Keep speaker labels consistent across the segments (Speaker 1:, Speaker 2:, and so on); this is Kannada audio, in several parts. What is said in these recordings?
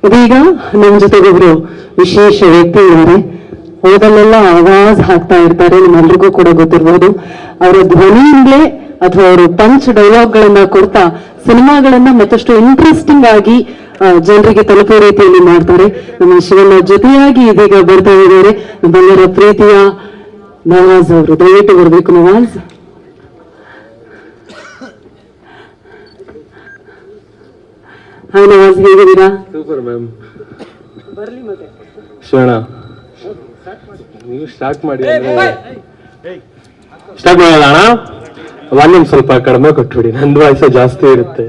Speaker 1: ಇದೀಗ ನಮ್ಮ ಜೊತೆಗೊಬ್ರು ವಿಶೇಷ ವ್ಯಕ್ತಿ ಇದ್ದಾರೆ. ಓದಲ್ಲೆಲ್ಲ ಆವಾಜ್ ಹಾಕ್ತಾ ಇರ್ತಾರೆ, ನಿಮ್ಮೆಲ್ರಿಗೂ ಕೂಡ ಗೊತ್ತಿರ್ಬೋದು. ಅವರ ಧ್ವನಿಯಿಂದಲೇ ಅಥವಾ ಅವರು ಪಂಚ್ ಡೈಲಾಗ್ಗಳನ್ನ ಕೊಡ್ತಾ ಸಿನಿಮಾಗಳನ್ನ ಮತ್ತಷ್ಟು ಇಂಟ್ರೆಸ್ಟಿಂಗ್ ಆಗಿ ಜನರಿಗೆ ತಲುಪೋ ರೀತಿಯಲ್ಲಿ ಮಾಡ್ತಾರೆ. ನಮ್ಮ ಶಿವಣ್ಣ ಜೊತೆಯಾಗಿ ಇದೀಗ ಬರ್ತಾ ಇದ್ದಾರೆ ನಮ್ಮೆಲ್ಲರ ಪ್ರೀತಿಯ ನವಾಜ್ ಅವರು. ದಯವಿಟ್ಟು ಬರ್ಬೇಕು ನವಾಜ್. ಹಾಯ್ ನವಾಜ್, ಹೇಗಿದ್ದೀರಾ?
Speaker 2: Super ma'am.
Speaker 1: ಬರ್ಲಿ ಮತ್ತೆ
Speaker 2: ಶಿವಣ್ಣ ನೀವು ಸ್ಟಾರ್ಟ್ ಮಾಡಿ. ಸ್ಟಾರ್ಟ್ ಮಾಡೋಣ ಅಣ್ಣ. ವಾಲ್ಯೂಮ್ ಸ್ವಲ್ಪ ಕಡಿಮೆ ಕೊಟ್ಬಿಡಿ, ನಂದು ವಾಯ್ಸ ಜಾಸ್ತಿ ಇರುತ್ತೆ.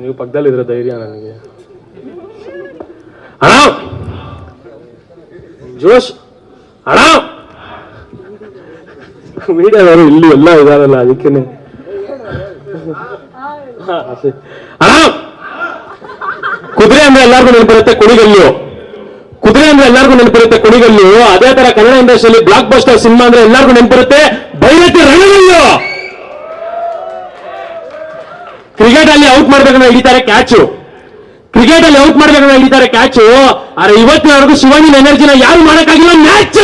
Speaker 2: ನೀವು ಪಕ್ಕದಲ್ಲಿದ್ರೆ ಧೈರ್ಯ ನನಗೆ. ಅಣ್ಣ ಜೋಶ್ ಅಣ್ಣ. ಮೀಡಿಯಾದವರು ಇಲ್ಲಿ ಎಲ್ಲ ಇದಾರಲ್ಲ, ಅದಕ್ಕೇನೆ. ಅಣ್ಣ ಕುದುರೆ ಅಂದ್ರೆ ಎಲ್ಲರಿಗೂ ನೆನಪಿರುತ್ತೆ ಕುಣಿಗಲ್ಲು. ಕುದುರೆ ಅಂದ್ರೆ ಎಲ್ಲರಿಗೂ ನೆನಪಿರುತ್ತೆ ಕುಣಿಗಲ್ಲು. ಅದೇ ತರ ಕನ್ನಡ ಇಂಡಸ್ಟ್ರಿಯಲ್ಲಿ ಬ್ಲಾಕ್ ಬಸ್ಟರ್ ಸಿನಿಮಾ ಅಂದ್ರೆ ಎಲ್ಲರಿಗೂ ನೆನಪಿರುತ್ತೆ ಬೈರತಿ ರಣಗಲ್ಲು. ಕ್ರಿಕೆಟ್ ಅಲ್ಲಿ ಔಟ್ ಮಾಡ್ಬೇಕಂದ್ರೆ ಹಿಡಿತಾರೆ ಕ್ಯಾಚು. ಕ್ರಿಕೆಟ್ ಅಲ್ಲಿ ಔಟ್ ಮಾಡ್ಬೇಕಂದ್ರೆ ಹಿಡಿತಾರೆ ಕ್ಯಾಚು. ಆದ್ರೆ ಇವತ್ತಿನವರೆಗೂ ಶಿವಾನಿನ ಎನರ್ಜಿನ ಯಾರು ಮಾಡಕ್ಕಾಗಿಲ್ಲ ಮ್ಯಾಚ್.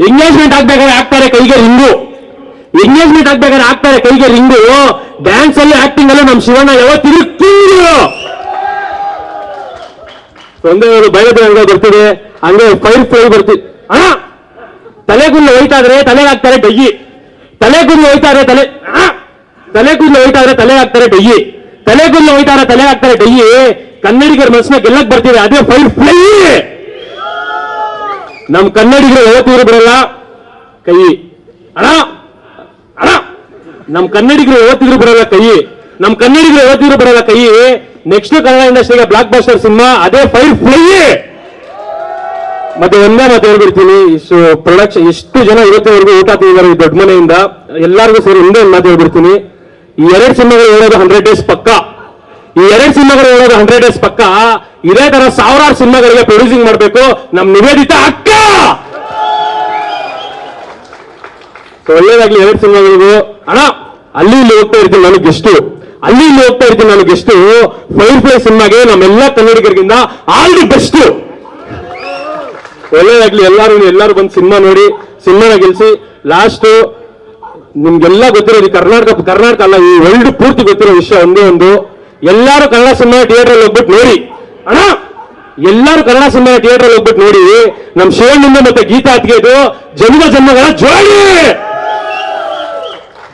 Speaker 2: ಎಂಗೇಜ್ಮೆಂಟ್ ಆಗ್ಬೇಕಾದ್ರೆ ಆಗ್ತಾರೆ ಕೈಗೆ ರಿಂಗು. ಎಂಗೇಜ್ಮೆಂಟ್ ಆಗ್ಬೇಕಾದ್ರೆ ಆಗ್ತಾರೆ ಕೈಗೆ ರಿಂಗು. ಡ್ಯಾನ್ಸ್ ಅಲ್ಲಿ ಆಕ್ಟಿಂಗ್ ಅಲ್ಲೂ ನಮ್ ಶಿವಣ್ಣ ಯಾವತ್ತಿಗೂ ಒಂದೇ ಬೈರತಿ ರಂಗ ಬರ್ತಿದೆ, ಹಂಗೆ ಫೈರ್ ಫ್ಲೈ ಬರ್ತಿದೆ. ಅಣ್ಣ ತಲೆಗುಲ್ಲು ಹೋಯ್ತಾದ್ರೆ ತಲೆಗೆ ಹಾಕ್ತಾರೆ ಡಯ್ಯಿ. ತಲೆಗುಲ್ಲು ಹೋಯ್ತಾದ್ರೆ ತಲೆಗುಲ್ಲು ಹೋಯ್ತಾದ್ರೆ ತಲೆಗೆ ಹಾಕ್ತಾರೆ ಡಯ್ಯಿ. ತಲೆಗುಲ್ಲು ಹೋಯ್ತಾದ್ರೆ ತಲೆಗೆ ಹಾಕ್ತಾರೆ ಡಯ್ಯಿ. ಕನ್ನಡಿಗರ ಮನಸ್ಸನ್ನ ಗೆಲ್ಲಕ್ ಬರ್ತಿದೆ, ಅದೇ ಫೈರ್ ಫ್ಲೈ. ನಮ್ ಕನ್ನಡಿಗರು ಯಾವತ್ತಿಗೂ ಬಿಡಲ್ಲ ಕೈ. ಅಣ್ಣ ಅಣ್ಣ ನಮ್ ಕನ್ನಡಿಗರು ಯಾವತ್ತಿಗೂ ಬಿಡಲ್ಲ ಕೈ. ನಮ್ ಕನ್ನಡಿಗರು ಯಾವತ್ತಿಗೂ ಬಿಡಲ್ಲ ಕೈ. ನೆಕ್ಸ್ಟ್ ಕನ್ನಡ ಇಂಡಸ್ಟ್ರಿಗೆ ಬ್ಲಾಕ್ ಬಸ್ಟರ್ ಸಿನಿಮಾ, ಅದೇ ಫೈರ್ ಫ್ಲೈ. ಮತ್ತೆ ಒಂದೇ ಮಾತು ಹೇಳ್ಬಿಡ್ತೀನಿ, ಇಷ್ಟು ಪ್ರೊಡಕ್ಷನ್ ಎಷ್ಟು ಜನ ಇವತ್ತಿನವರೆಗೂ ಊಟ ತಿಂದಿದ್ದಾರೆ ಈ ದೊಡ್ಡ ಮನೆಯಿಂದ, ಎಲ್ಲರಿಗೂ ಸೇರಿ ಒಂದೇ ಒಂದು ಮಾತು ಹೇಳ್ಬಿಡ್ತೀನಿ. ಈ 2 ಸಿನಿಮಾಗಳು ಹೇಳೋದು 100 ಡೇಸ್ ಪಕ್ಕ. ಈ 2 ಸಿನಿಮಾಗಳು ಹೇಳೋದು 100 ಡೇಸ್ ಪಕ್ಕ. ಇದೇ ತರ ಸಾವಿರಾರು ಸಿನಿಮಾಗಳಿಗೆ ಪ್ರೊಡ್ಯೂಸಿಂಗ್ ಮಾಡಬೇಕು ನಮ್ ನಿವೇದಿತಾ ಅಕ್ಕ. ಒಳ್ಳೇದಾಗ್ಲಿ 2 ಸಿನಿಮಾಗಳಿಗೂ. ಅಣ್ಣ ಅಲ್ಲಿ ಇಲ್ಲಿ ಹೋಗ್ತಾ ಇರ್ತೀನಿ ನನಗೆ ಎಷ್ಟು, ಅಲ್ಲಿ ಇಲ್ಲಿ ಹೋಗ್ತಾ ಇರ್ತೀನಿ ನನಗೆ ಎಷ್ಟು. ಫೈರ್ ಫ್ಲೈ ಸಿನಿಮಾಗೆ ನಮ್ಮೆಲ್ಲ ಕನ್ನಡಿಗರಿಗಿಂದ ಆಲ್ ದಿ ಬೆಸ್ಟ್. ಒಳ್ಳೇದಾಗ್ಲಿ ಎಲ್ಲರೂ ಬಂದು ಸಿನಿಮಾ ನೋಡಿ, ಸಿನಿಮಾನ ಗೆಲ್ಸಿ. ಲಾಸ್ಟ್ ನಿಮ್ಗೆಲ್ಲ ಗೊತ್ತಿರೋದು ಕರ್ನಾಟಕ ಅಲ್ಲ, ಈ ವರ್ಲ್ಡ್ ಪೂರ್ತಿ ಗೊತ್ತಿರೋ ವಿಷಯ ಒಂದೇ ಒಂದು, ಎಲ್ಲರೂ ಕನ್ನಡ ಸಿನಿಮಾ ಥಿಯೇಟರ್ ಹೋಗ್ಬಿಟ್ಟು ನೋಡಿ. ಅಣ್ಣ ಎಲ್ಲರೂ ಕನ್ನಡ ಸಿನಿಮಾ ಥಿಯೇಟರ್ ಹೋಗ್ಬಿಟ್ಟು ನೋಡಿ. ನಮ್ ಶಿವಣ್ಣಿಂದ ಮತ್ತೆ ಗೀತಾ ಅತ್ಗೆದು ಜನ್ಮಗಳ ಜೋಡಿ.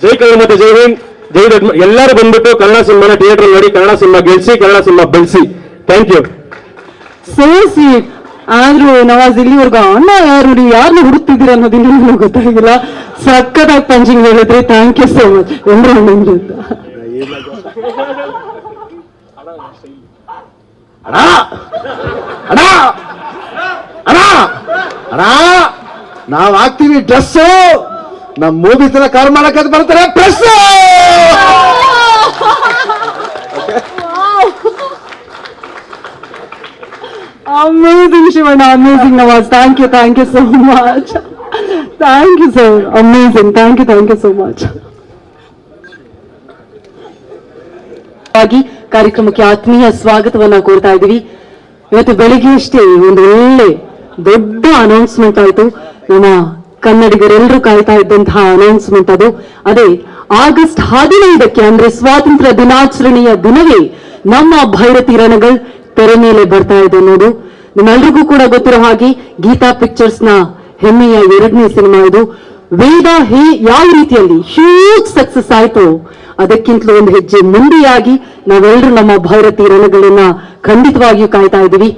Speaker 2: ಜೈ ಕನ್ನಡ ಮತ್ತೆ ಜೈ ಹಿಂದ್, ಜೈ ದೊಡ್ಡ. ಎಲ್ಲರೂ ಬಂದ್ಬಿಟ್ಟು ಕನ್ನಡ ಸಿನಿಮಾನ ಥಿಯೇಟರ್ ನೋಡಿ, ಕನ್ನಡ ಸಿನಿಮಾ ಗೆಲ್ಸಿ, ಕನ್ನಡ ಸಿನಿಮಾ ಬೆಳೆಸಿ. Thank you.
Speaker 1: So sweet. ಆದ್ರೂ ನವಾಜ್ ಇಲ್ಲಿವರೆಗೂ ಅಣ್ಣ ಯಾರು, ನೀವು ಯಾರನ್ನ ಹುಡುಕ್ತಿದ್ದೀರ ಅನ್ನೋದು ಇನ್ನೂ ಗೊತ್ತಾಗಿಲ್ಲ. ಸಕ್ಕತ್ತಾಗಿ ಪಂಚಿಂಗ್ ಹೇಳಿದ್ರಿ. Thank you so much. ಎಂದ್ರು ಅಣ್ಣಂಗೆ ಅಂತ.
Speaker 3: ನಾವ್ ಹಾಕ್ತೀವಿ ಡ್ರೆಸ್, ನಮ್ ಮೂವಿ ತರ ಕಾರ್ ಮಾಡಕ್ ಬರ್ತಾರೆ press.
Speaker 1: Amazing Shivana, amazing Nawaz. Thank you so much. Thank you sir, amazing. Thank you so much. ಕಾರ್ಯಕ್ರಮಕ್ಕೆ ಆತ್ಮೀಯ ಸ್ವಾಗತವನ್ನ ಕೋರ್ತಾ ಇದ್ದೀವಿ. ಇವತ್ತು ಬೆಳಿಗ್ಗೆ ಅಷ್ಟೇ ಒಂದು ಒಳ್ಳೆ ದೊಡ್ಡ ಅನೌನ್ಸ್ಮೆಂಟ್ ಆಯ್ತು. ನಮ್ಮ ಕನ್ನಡಿಗರೆಲ್ಲರೂ ಕಾಯ್ತಾ ಇದ್ದಂತಹ ಅನೌನ್ಸ್ಮೆಂಟ್ ಅದೇ ಆಗಸ್ಟ್ 15ಕ್ಕೆ ಅಂದ್ರೆ ಸ್ವಾತಂತ್ರ್ಯ ದಿನಾಚರಣೆಯ ದಿನವೇ ನಮ್ಮ ಭೈರತಿ ರಣಗಳ್ ತೆರೆ ಮೇಲೆ ಬರ್ತಾ ಇದೆ ಅನ್ನೋದು ನಿಮ್ಮೆಲ್ರಿಗೂ ಕೂಡ ಗೊತ್ತಿರೋ ಹಾಗೆ ಗೀತಾ ಪಿಕ್ಚರ್ಸ್ ನ ಹೆಮ್ಮೆಯ 2ನೇ ಸಿನಿಮಾ ಇದು. ವೇದ ಯಾವ ರೀತಿಯಲ್ಲಿ ಹ್ಯೂಜ್ ಸಕ್ಸಸ್ ಆಯ್ತು, ಅದಕ್ಕಿಂತಲೂ ಒಂದು ಹೆಜ್ಜೆ ಮುಂದೆಯಾಗಿ ನಾವೆಲ್ಲರೂ ನಮ್ಮ ಭೈರತಿ ರಣಗಳನ್ನ ಖಂಡಿತವಾಗಿಯೂ ಕಾಯ್ತಾ ಇದ್ದೀವಿ.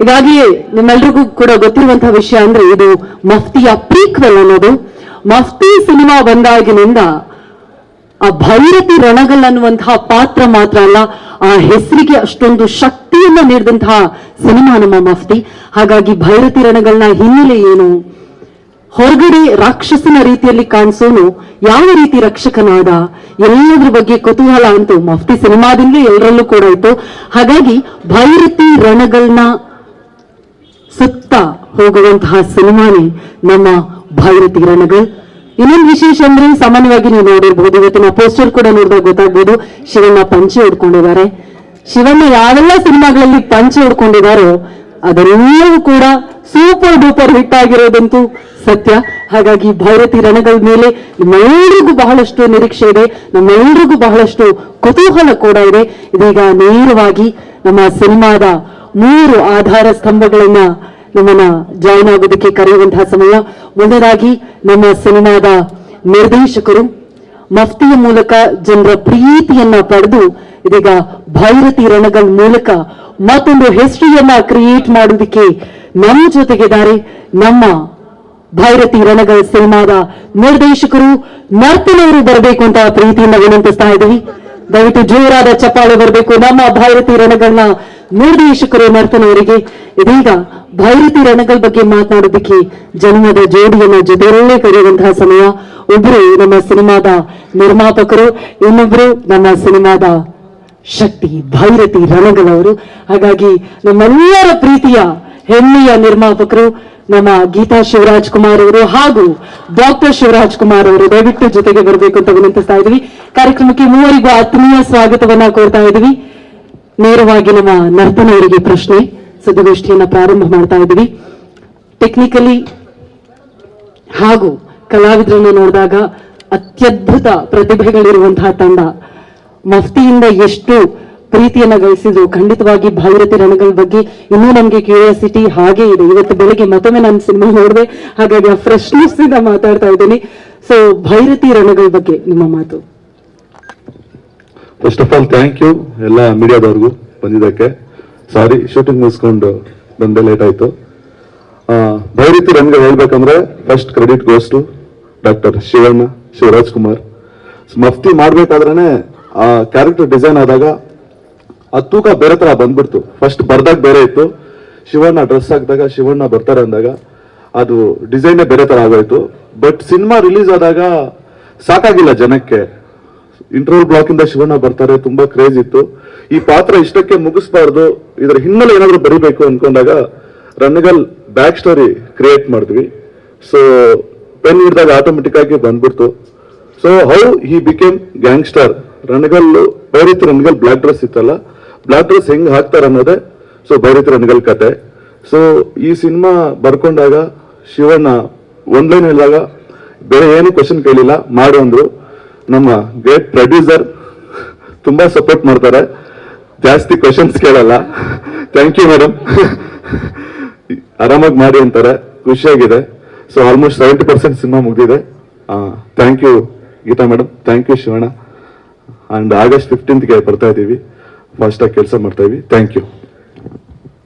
Speaker 1: ಹೀಗಾಗಿ ನಿಮ್ಮೆಲ್ರಿಗೂ ಕೂಡ ಗೊತ್ತಿರುವಂತಹ ವಿಷಯ ಅಂದ್ರೆ ಇದು ಮಫ್ತಿಯ ಪ್ರೀಕ್ವೆಲ್ ಅನ್ನೋದು. ಮಫ್ತಿ ಸಿನಿಮಾ ಬಂದಾಗಿನಿಂದ ಆ ಭೈರತಿ ರಣಗಲ್ ಅನ್ನುವಂತಹ ಪಾತ್ರ ಮಾತ್ರ ಅಲ್ಲ, ಆ ಹೆಸರಿಗೆ ಅಷ್ಟೊಂದು ಶಕ್ತಿಯನ್ನ ನೀಡಿದಂತಹ ಸಿನಿಮಾ ನಮ್ಮ ಮಫ್ತಿ. ಹಾಗಾಗಿ ಭೈರತಿ ರಣಗಲ್ನ ಹಿನ್ನೆಲೆ ಏನು, ಹೊರಗಡೆ ರಾಕ್ಷಸನ ರೀತಿಯಲ್ಲಿ ಕಾಣಿಸೋನು ಯಾವ ರೀತಿ ರಕ್ಷಕನಾದ ಎಲ್ಲದ್ರ ಬಗ್ಗೆ ಕುತೂಹಲ ಅಂತೂ ಮಫ್ತಿ ಸಿನಿಮಾದಿಂದ ಎಲ್ಲರಲ್ಲೂ ಕೂಡ ಇತ್ತು. ಹಾಗಾಗಿ ಭೈರತಿ ರಣಗಳನ್ನ ಸುತ್ತ ಹೋಗುವಂತಹ ಸಿನಿಮಾನೇ ನಮ್ಮ ಭೈರತಿ ರಣಗಳು. ಇನ್ನೊಂದು ವಿಶೇಷ ಅಂದ್ರೆ ಸಾಮಾನ್ಯವಾಗಿ ನೀವು ನೋಡಿರ್ಬಹುದು, ಇವತ್ತಿನ ಪೋಸ್ಟರ್ ಕೂಡ ನೋಡಿದಾಗ ಗೊತ್ತಾಗ್ಬೋದು, ಶಿವಣ್ಣ ಪಂಚೆ ಉಡ್ಕೊಂಡಿದ್ದಾರೆ. ಶಿವಣ್ಣ ಯಾವೆಲ್ಲ ಸಿನಿಮಾಗಳಲ್ಲಿ ಪಂಚೆ ಉಡ್ಕೊಂಡಿದ್ದಾರೋ ಅದೆಲ್ಲವೂ ಕೂಡ ಸೂಪರ್ ಡೂಪರ್ ಹಿಟ್ ಆಗಿರೋದಂತೂ ಸತ್ಯ. ಹಾಗಾಗಿ ಭೈರತಿ ರಣಗಳ ಮೇಲೆ ನಮ್ಮೆಲ್ಲರಿಗೂ ಬಹಳಷ್ಟು ನಿರೀಕ್ಷೆ ಇದೆ, ನಮ್ಮೆಲ್ಲರಿಗೂ ಬಹಳಷ್ಟು ಕುತೂಹಲ ಕೂಡ ಇದೆ. ಇದೀಗ ನೇರವಾಗಿ ನಮ್ಮ ಸಿನಿಮಾದ 3 ಆಧಾರ ಸ್ತಂಭಗಳನ್ನ ನಮ್ಮನ್ನ ಜಾಯಿನ್ ಆಗೋದಕ್ಕೆ ಕರೆಯುವಂತಹ ಸಮಯ. ಮೊದಲಾಗಿ ನಮ್ಮ ಸಿನಿಮಾದ ನಿರ್ದೇಶಕರು ಮಫ್ತಿಯ ಮೂಲಕ ಜನರ ಪ್ರೀತಿಯನ್ನ ಪಡೆದು ಇದೀಗ ಭೈರತಿ ರಣಗಳ ಮೂಲಕ ಮತ್ತೊಂದು ಹಿಸ್ಟ್ರಿಯನ್ನ ಕ್ರಿಯೇಟ್ ಮಾಡೋದಕ್ಕೆ ನಮ್ಮ ಜೊತೆಗಿದ್ದಾರೆ. ನಮ್ಮ ಭೈರತಿ ರಣಗಳ ಸಿನಿಮಾದ ನಿರ್ದೇಶಕರು ನರ್ತನವರು ಬರಬೇಕು ಅಂತ ಪ್ರೀತಿಯಿಂದ ವಿನಂತಿಸ್ತಾ ಇದ್ದೀವಿ. ದಯವಿಟ್ಟು ಜೋರಾದ ಚಪ್ಪಾಳೆ ಬರಬೇಕು ನಮ್ಮ ಭೈರತಿ ರಣಗಳನ್ನ ನಿರ್ದೇಶಕರು ನರ್ತನವರಿಗೆ. ಇದೀಗ ಭೈರತಿ ರಣಗಳ ಬಗ್ಗೆ ಮಾತನಾಡೋದಕ್ಕೆ ಜನ್ಮದ ಜೋಡಿಯನ್ನ ಜೊತೆಯಲ್ಲೇ ಕರೆಯುವಂತಹ ಸಮಯ. ಒಬ್ರು ನಮ್ಮ ಸಿನಿಮಾದ ನಿರ್ಮಾಪಕರು, ಇನ್ನೊಬ್ರು ನಮ್ಮ ಸಿನಿಮಾದ ಶಕ್ತಿ ಭೈರತಿ ರಣಗಳವರು. ಹಾಗಾಗಿ ನಮ್ಮೆಲ್ಲರ ಪ್ರೀತಿಯ ಹೆಮ್ಮೆಯ ನಿರ್ಮಾಪಕರು ನಮ್ಮ ಗೀತಾ ಶಿವರಾಜ್ ಕುಮಾರ್ ಅವರು ಹಾಗೂ ಡಾಕ್ಟರ್ ಶಿವರಾಜ್ ಕುಮಾರ್ ಅವರು ದಯವಿಟ್ಟು ಜೊತೆಗೆ ಬರಬೇಕು ಅಂತ ವಿನಂತಿಸ್ತಾ ಇದ್ವಿ. ಕಾರ್ಯಕ್ರಮಕ್ಕೆ ಮೂವರಿಗೂ ಆತ್ಮೀಯ ಸ್ವಾಗತವನ್ನ ಕೋರ್ತಾ ಇದ್ವಿ. ನೇರವಾಗಿ ನಮ್ಮ ನರ್ತನವರಿಗೆ ಪ್ರಶ್ನೆ ಸುದ್ದಿಗೋಷ್ಠಿಯನ್ನ ಪ್ರಾರಂಭ ಮಾಡ್ತಾ ಇದ್ವಿ. ಟೆಕ್ನಿಕಲಿ ಹಾಗೂ ಕಲಾವಿದರನ್ನು ನೋಡಿದಾಗ ಅತ್ಯದ್ಭುತ ಪ್ರತಿಭೆಗಳಿರುವಂತಹ ತಂಡ. ಮಫ್ತಿಯಿಂದ ಎಷ್ಟು ಪ್ರೀತಿಯನ್ನ ಗಳಿಸಿದ್ರು, ಖಂಡಿತವಾಗಿ ಭೈರತಿ ರಣಗಳ ಬಗ್ಗೆ ಇನ್ನೂ ನಮ್ಗೆ ಕ್ಯೂರಿಯಾಸಿಟಿ ಹಾಗೆ ಇದೆ. ಇವತ್ತು ಬೆಳಗ್ಗೆ ಮತ್ತೊಮ್ಮೆ ನಾನು ಸಿನಿಮಾ ನೋಡಿದೆ, ಹಾಗಾಗಿ ಆ ಫ್ರೆಶ್ನೆಸ್ ಇಂದ ಮಾತಾಡ್ತಾ ಇದ್ದೀನಿ. ಸೊ ಭೈರತಿ ರಣಗಳ ಬಗ್ಗೆ ನಿಮ್ಮ ಮಾತು.
Speaker 4: First of all thank you ಎಲ್ಲ ಮೀಡಿಯಾದವ್ರಿಗೂ ಬಂದಿದ್ದಕ್ಕೆ. ಸಾರಿ ಶೂಟಿಂಗ್ ಮುಗಿಸ್ಕೊಂಡು ಬಂದೆ ಲೇಟ್ ಆಯ್ತು. ಭೈರತಿ ರಣಗಳು ಹೇಳ್ಬೇಕಂದ್ರೆ first credit goes to doctor Shivaraj Kumar. Mufti ಮಾಡ್ಬೇಕಾದ್ರೇನೆ ಆ ಕ್ಯಾರೆಕ್ಟರ್ ಡಿಸೈನ್ ಆದಾಗ ಆ ತೂಕ ಬೇರೆ ತರ ಬಂದ್ಬಿಡ್ತು. ಫಸ್ಟ್ ಬರ್ದಾಗ ಬೇರೆ ಇತ್ತು, ಶಿವಣ್ಣ ಡ್ರೆಸ್ ಹಾಕಿದಾಗ ಶಿವಣ್ಣ ಬರ್ತಾರೆ ಅಂದಾಗ ಅದು ಡಿಸೈನೇ ಬೇರೆ ತರ ಆಗೋಯ್ತು. ಬಟ್ ಸಿನಿಮಾ ರಿಲೀಸ್ ಆದಾಗ ಸಾಕಾಗಿಲ್ಲ ಜನಕ್ಕೆ. ಇಂಟರ್ವಲ್ ಬ್ಲಾಕ್ ಇಂದ ಶಿವಣ್ಣ ಬರ್ತಾರೆ, ತುಂಬಾ ಕ್ರೇಜ್ ಇತ್ತು. ಈ ಪಾತ್ರ ಇಷ್ಟಕ್ಕೆ ಮುಗಿಸ್ಬಾರ್ದು, ಇದರ ಹಿನ್ನೆಲೆ ಏನಾದ್ರು ಬರಿಬೇಕು ಅನ್ಕೊಂಡಾಗ ರಣಗಲ್ ಬ್ಯಾಕ್ ಸ್ಟೋರಿ ಕ್ರಿಯೇಟ್ ಮಾಡಿದ್ವಿ. ಸೊ ಪೆನ್ ಹಿಡಿದಾಗ ಆಟೋಮೆಟಿಕ್ ಆಗಿ ಬಂದ್ಬಿಡ್ತು. So how he became gangster. Ranagal Bhairathi Ranagal black dress ಇತ್ತಲ್ಲ, ಬ್ಲಾಕ್ ಡ್ರೆಸ್ ಹೆಂಗ್ ಹಾಕ್ತಾರ ಅನ್ನೋದೇ ಸೊ ಭೈರತಿ ರಣಗಲ್ ಕತೆ. ಸೊ ಈ ಸಿನಿಮಾ ಬರ್ಕೊಂಡಾಗ ಶಿವಣ್ಣ ಒಂದ್ ಲೈನ್ ಹೇಳಿದಾಗ ಬೇರೆ ಏನು ಕ್ವಶನ್ ಕೇಳಿಲ್ಲ, ಮಾಡು ಅಂದ್ರು. ನಮ್ಮ ಗ್ರೇಟ್ ಪ್ರೊಡ್ಯೂಸರ್ ತುಂಬಾ ಸಪೋರ್ಟ್ ಮಾಡ್ತಾರೆ, ಜಾಸ್ತಿ ಕ್ವಶನ್ಸ್ ಕೇಳಲ್ಲ. ಥ್ಯಾಂಕ್ ಯು ಮೇಡಮ್, ಆರಾಮಾಗಿ ಮಾಡಿ ಅಂತಾರೆ, ಖುಷಿಯಾಗಿದೆ. ಸೊ ಆಲ್ಮೋಸ್ಟ್ 70% ಸಿನಿಮಾ ಮುಗಿದಿದೆ. Thank you Geetha madam, thank you Shivanna. And August 15th ಬರ್ತಾ ಇದ್ದೀವಿ, ಫಾಸ್ಟ್ ಆಗಿ ಕೆಲಸ ಮಾಡ್ತಾ ಇದೀವಿ. Thank you.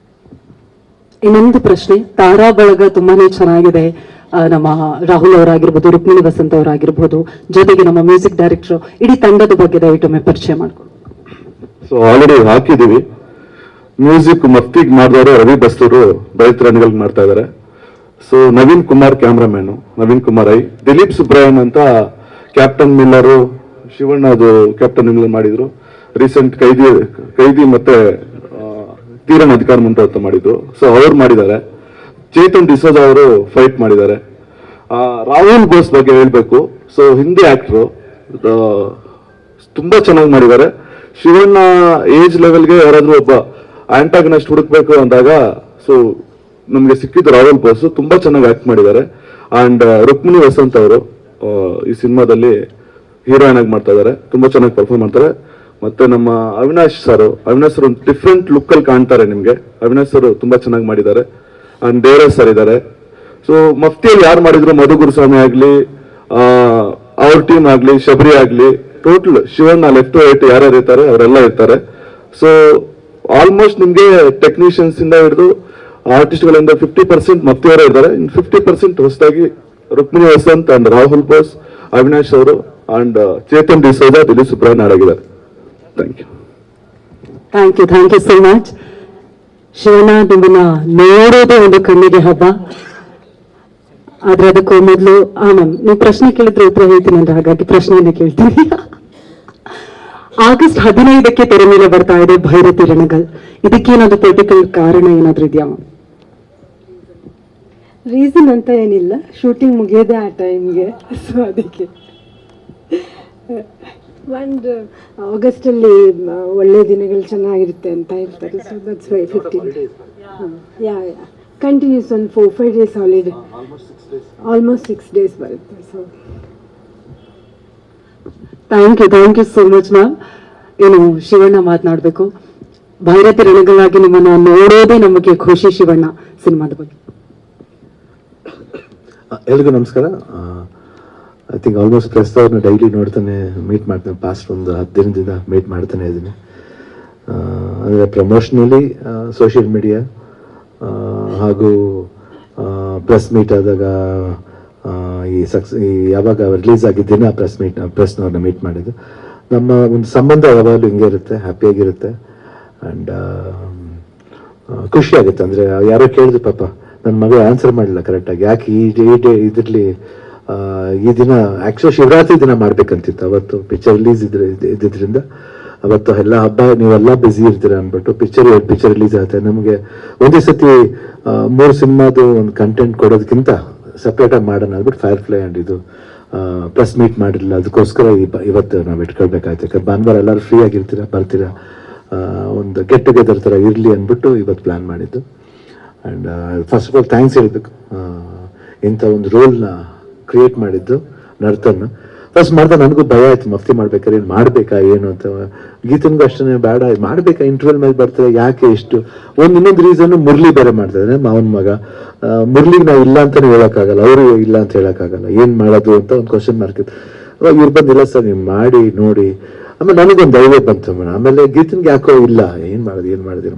Speaker 1: ಇನ್ನೊಂದು ಪ್ರಶ್ನೆ, ತಾರಾ ಬಳಗ ತುಂಬಾನೇ ಚೆನ್ನಾಗಿದೆ. ನಮ್ಮ ರಾಹುಲ್ ಅವರಾಗಿರ್ಬೋದು, ರುಕ್ಮಿಣಿ ವಸಂತ್ ಅವರಾಗಿರ್ಬೋದು, ಜೊತೆಗೆ ನಮ್ಮ ಮ್ಯೂಸಿಕ್ ಡೈರೆಕ್ಟರ್, ಇಡೀ ತಂಡದ ಬಗ್ಗೆ ದಯವಿಟ್ಟು ಪರಿಚಯ ಮಾಡ್ಕೊಂಡು.
Speaker 4: ಸೊ ಆಲ್ರೆಡಿ ಹಾಕಿದೀವಿ. ಮ್ಯೂಸಿಕ್ ಮಫ್ತಿಗ್ ಮಾಡಿದವರು ರವಿ ಬಸ್ತೂರು ಭೈರತಿ ರಣಗಲ್ ಮಾಡ್ತಾ ಇದಾರೆ. ಸೊ ನವೀನ್ ಕುಮಾರ್ ಕ್ಯಾಮ್ರಾಮ್ಯಾನ್, ನವೀನ್ ಕುಮಾರ್ ಐ, ದಿಲೀಪ್ ಸುಬ್ರಾಯನ್ ಅಂತ ಕ್ಯಾಪ್ಟನ್ ಮಿಲ್ಲರು, ಶಿವಣ್ಣ ಅದು ಕ್ಯಾಪ್ಟನ್ ಮಿಲ್ಲರ್ ಮಾಡಿದ್ರು. ರೀಸೆಂಟ್ ಕೈದಿ ಮತ್ತೆ ತೀರನ್ ಅಧಿಕಾರ ಮುಂತ ಅಂತ ಮಾಡಿದ್ರು. ಸೊ ಅವ್ರು ಮಾಡಿದ್ದಾರೆ. ಚೇತನ್ ಡಿಸೋಜಾ ಅವರು ಫೈಟ್ ಮಾಡಿದ್ದಾರೆ. ರಾಹುಲ್ ಬೋಸ್ ಬಗ್ಗೆ ಹೇಳ್ಬೇಕು. ಸೊ ಹಿಂದಿ ಆಕ್ಟ್ರು ತುಂಬಾ ಚೆನ್ನಾಗಿ ಮಾಡಿದ್ದಾರೆ. ಶಿವಣ್ಣ ಏಜ್ ಲೆವೆಲ್ಗೆ ಯಾರಾದ್ರೂ ಒಬ್ಬ ಆಂಟಾಗನಿಸ್ಟ್ ಹುಡುಕ್ಬೇಕು ಅಂದಾಗ ಸೊ ನಮ್ಗೆ ಸಿಕ್ಕಿದ್ದು ರಾಹುಲ್ ಬೋಸ್, ತುಂಬಾ ಚೆನ್ನಾಗಿ ಆಕ್ಟ್ ಮಾಡಿದ್ದಾರೆ. ಅಂಡ್ ರುಕ್ಮಿಣಿ ವಸಂತ್ ಅವರು ಈ ಸಿನಿಮಾದಲ್ಲಿ ಹೀರೋಯಿನ್ ಆಗಿ ಮಾಡ್ತಾ ಇದಾರೆ, ತುಂಬಾ ಚೆನ್ನಾಗಿ ಪರ್ಫಾರ್ಮ್ ಮಾಡ್ತಾರೆ. ಮತ್ತೆ ನಮ್ಮ ಅವಿನಾಶ್ ಸರ್ ಒಂದು ಡಿಫ್ರೆಂಟ್ ಲುಕ್ ಅಲ್ಲಿ ಕಾಣ್ತಾರೆ ನಿಮ್ಗೆ. ಅವಿನಾಶ್ ಸರ್ ತುಂಬಾ ಚೆನ್ನಾಗಿ ಮಾಡಿದ್ದಾರೆ. ಅಂಡ್ ದೇವರಾಜ್ ಸರ್ ಇದ್ದಾರೆ. ಸೊ ಮಫ್ತಿಯಲ್ಲಿ ಯಾರು ಮಾಡಿದ್ರು, ಮಧು ಗುರುಸ್ವಾಮಿ ಆಗ್ಲಿ, ಅವ್ರ ಟೀಮ್ ಆಗ್ಲಿ, ಶಬರಿ ಆಗ್ಲಿ, ಟೋಟಲ್ ಶಿವಣ್ಣ ಲೆಫ್ಟ್ ರೈಟ್ ಯಾರ್ಯಾರು ಇರ್ತಾರೆ ಅವರೆಲ್ಲ ಇರ್ತಾರೆ. ಸೊ ಆಲ್ಮೋಸ್ಟ್ ನಿಮ್ಗೆ ಟೆಕ್ನಿಷಿಯನ್ಸ್ ಇಂದ ಹಿಡಿದು ಆರ್ಟಿಸ್ಟ್ಗಳಿಂದ 50% ಮಫ್ತಿಯವರೇ ಇದ್ದಾರೆ. ಇನ್ 50% ಹೊಸದಾಗಿ ರುಕ್ಮಿಣಿ ವಸಂತ್ ಅಂಡ್ ರಾಹುಲ್ ಬೋಸ್, ಅವಿನಾಶ್ ಅವರು ಅಂಡ್ ಚೇತನ್ ಡಿಸೋಜಾ, ದಿಲೀಪ್ ಸುಬ್ರಾಯನ್ ಆಡಾಗಿದ್ದಾರೆ. Thank you.
Speaker 1: Thank you so much. Shivanna, ನಿಮ್ಮನ್ನ ನೋಡೋದೇ ಒಂದು ಕಣ್ಣಿಗೆ ಹಬ್ಬ. ಆದ್ರೆ ಅದಕ್ಕೂ ಮೊದಲು ಮ್ಯಾಮ್ ನೀವು ಪ್ರಶ್ನೆ ಕೇಳಿದ್ರೆ ಉತ್ತರ ಹೇಳ್ತೀನಿ ಅಂದ್ರೆ ಹಾಗಾಗಿ ಪ್ರಶ್ನೆಯನ್ನೇ ಕೇಳ್ತೀನಿ. ಆಗಸ್ಟ್ 15ಕ್ಕೆ ತೆರೆ ಮೇಲೆ ಬರ್ತಾ ಇದೆ ಭೈರತಿ ರಣಗಲ್. ಇದಕ್ಕೇನಾದ್ರು ಪೊಲಿಟಿಕಲ್ ಕಾರಣ ಏನಾದ್ರು ಇದೆಯಾ ಮ್ಯಾಮ್?
Speaker 5: ರೀಸನ್ ಅಂತ ಏನಿಲ್ಲ, ಶೂಟಿಂಗ್ ಮುಗಿಯೋದೆ ಆ ಟೈಮ್ಗೆ, ಸೊ ಅದಕ್ಕೆ. ಒಂದು ಆಗಸ್ಟಲ್ಲಿ ಒಳ್ಳೆ ದಿನಗಳು ಚೆನ್ನಾಗಿರುತ್ತೆ ಅಂತ ಹೇಳ್ತಾರೆ, so that's why 15. Yeah continuous ಒಂದು 4-5 ಡೇಸ್ ಹಾಲಿಡೇ, ಆಲ್ಮೋಸ್ಟ್ 6 ಡೇಸ್ ಬರುತ್ತೆ. So
Speaker 1: thank you so much ma'am. ಏನು ಶಿವಣ್ಣ ಮಾತನಾಡಬೇಕು. ಭೈರತಿ ರಣಗಲ್ ಆಗಿ ನಿಮ್ಮನ್ನ ನೋಡೋದೇ ನಮಗೆ ಖುಷಿ. ಶಿವಣ್ಣ ಸಿನಿಮಾದ ಬಗ್ಗೆ.
Speaker 3: ಎಲ್ರಿಗೂ ನಮಸ್ಕಾರ. ಐ ಥಿಂಕ್ ಆಲ್ಮೋಸ್ಟ್ ಪ್ರಸ್ತವ್ರನ್ನ ಡೈಲಿ ನೋಡ್ತಾನೆ, ಮೀಟ್ ಮಾಡ್ತಾನೆ. ಪಾಸ್ಟ್ ಒಂದು 10 ದಿನದಿಂದ ಮೀಟ್ ಮಾಡ್ತಾನೆ ಇದ್ದೀನಿ. ಅಂದರೆ ಪ್ರಮೋಷನಲಿ ಸೋಷಿಯಲ್ ಮೀಡಿಯಾ ಹಾಗೂ ಪ್ರೆಸ್ ಮೀಟ್ ಆದಾಗ ಈ ಯಾವಾಗ ರಿಲೀಸ್ ಆಗಿದ್ದೇನೆ ಆ ಪ್ರೆಸ್ನವ್ರನ್ನ ಮೀಟ್ ಮಾಡಿದ್ದು. ನಮ್ಮ ಒಂದು ಸಂಬಂಧ ಯಾವಾಗಲೂ ಹಿಂಗೆ ಇರುತ್ತೆ, ಹ್ಯಾಪಿಯಾಗಿರುತ್ತೆ ಆ್ಯಂಡ್ ಖುಷಿ ಆಗುತ್ತೆ. ಅಂದರೆ ಯಾರೋ ಕೇಳಿದ್ರು, ಪಾಪ ನನ್ನ ಮಗಳು ಆನ್ಸರ್ ಮಾಡಲಿಲ್ಲ ಕರೆಕ್ಟಾಗಿ, ಯಾಕೆ ಇದರಲ್ಲಿ ಈ ದಿನ ಆ್ಯಕ್ಚುಲಿ ಶಿವರಾತ್ರಿ ದಿನ ಮಾಡ್ಬೇಕಂತಿತ್ತು. ಅವತ್ತು ಪಿಕ್ಚರ್ ರಿಲೀಸ್ ಇದ್ದಿದ್ದರಿಂದ ಅವತ್ತು ಎಲ್ಲ ಹಬ್ಬ ನೀವೆಲ್ಲ ಬ್ಯುಸಿ ಇರ್ತೀರ ಅಂದ್ಬಿಟ್ಟು ಪಿಕ್ಚರ್ ರಿಲೀಸ್ ಆಗುತ್ತೆ. ನಮಗೆ ಒಂದೇ ಸತಿ 3 ಸಿನಿಮಾದು ಒಂದು ಕಂಟೆಂಟ್ ಕೊಡೋದಕ್ಕಿಂತ ಸಪ್ರೇಟಾಗಿ ಮಾಡೋಣ ಅಂದ್ಬಿಟ್ಟು ಫೈರ್ಫ್ಲೈ ಆ್ಯಂಡ್ ಇದು ಪ್ರೆಸ್ ಮೀಟ್ ಮಾಡಿರಲಿಲ್ಲ. ಅದಕ್ಕೋಸ್ಕರ ಇವತ್ತು ನಾವು ಇಟ್ಕೊಳ್ಬೇಕಾಯ್ತು. ಯಾಕಂದ್ರೆ ಭಾನುವಾರ ಎಲ್ಲರೂ ಫ್ರೀ ಆಗಿರ್ತೀರ, ಬರ್ತೀರಾ, ಒಂದು ಗೆಟ್ ಟುಗೆದರ್ ಥರ ಇರಲಿ ಅಂದ್ಬಿಟ್ಟು ಇವತ್ತು ಪ್ಲ್ಯಾನ್ ಮಾಡಿದ್ದು. And first of all thanks ಹೇಳಬೇಕು, ಇಂಥ ಒಂದು ರೋಲ್ನ ಕ್ರಿಯೇಟ್ ಮಾಡಿದ್ದು ನರ್ತನ್. ಫಸ್ಟ್ ಮಾಡ್ತಾ ನನಗೂ ಭಯ ಆಯ್ತು, ಮಫ್ತಿ ಮಾಡ್ಬೇಕಾದ್ರೆ ಏನು ಮಾಡಬೇಕಾ ಏನು ಅಂತ. ಗೀತನಿಗೂ ಅಷ್ಟೇ ಬೇಡ ಮಾಡಬೇಕಾ, ಇಂಟರ್ವಲ್ ಮೇಲೆ ಬರ್ತಾರೆ ಯಾಕೆ ಇಷ್ಟು. ಇನ್ನೊಂದು ರೀಸನ್ನು ಮುರಳಿ ಬೇರೆ ಮಾಡ್ತಿದ್ದಾನೆ, ಮಾವನ ಮಗ. ಮುರಳಿಗೆ ನಾವು ಇಲ್ಲ ಅಂತಲೇ ಹೇಳೋಕ್ಕಾಗಲ್ಲ, ಅವರು ಇಲ್ಲ ಅಂತ ಹೇಳೋಕ್ಕಾಗಲ್ಲ, ಏನು ಮಾಡೋದು ಅಂತ ಒಂದು ಕ್ವಶನ್ ಮಾರ್ಕ್ ಇತ್ತು. ಅವಾಗ ಇವ್ರು ಬಂದಿಲ್ಲ ಸರ್ ನೀವು ಮಾಡಿ ನೋಡಿ. ಆಮೇಲೆ ನನಗೊಂದು ಧೈರ್ಯ ಬಂತು ಮೇಡಮ್. ಆಮೇಲೆ ಗೀತನ್ಗೆ ಯಾಕೋ ಇಲ್ಲ, ಏನು ಮಾಡೋದು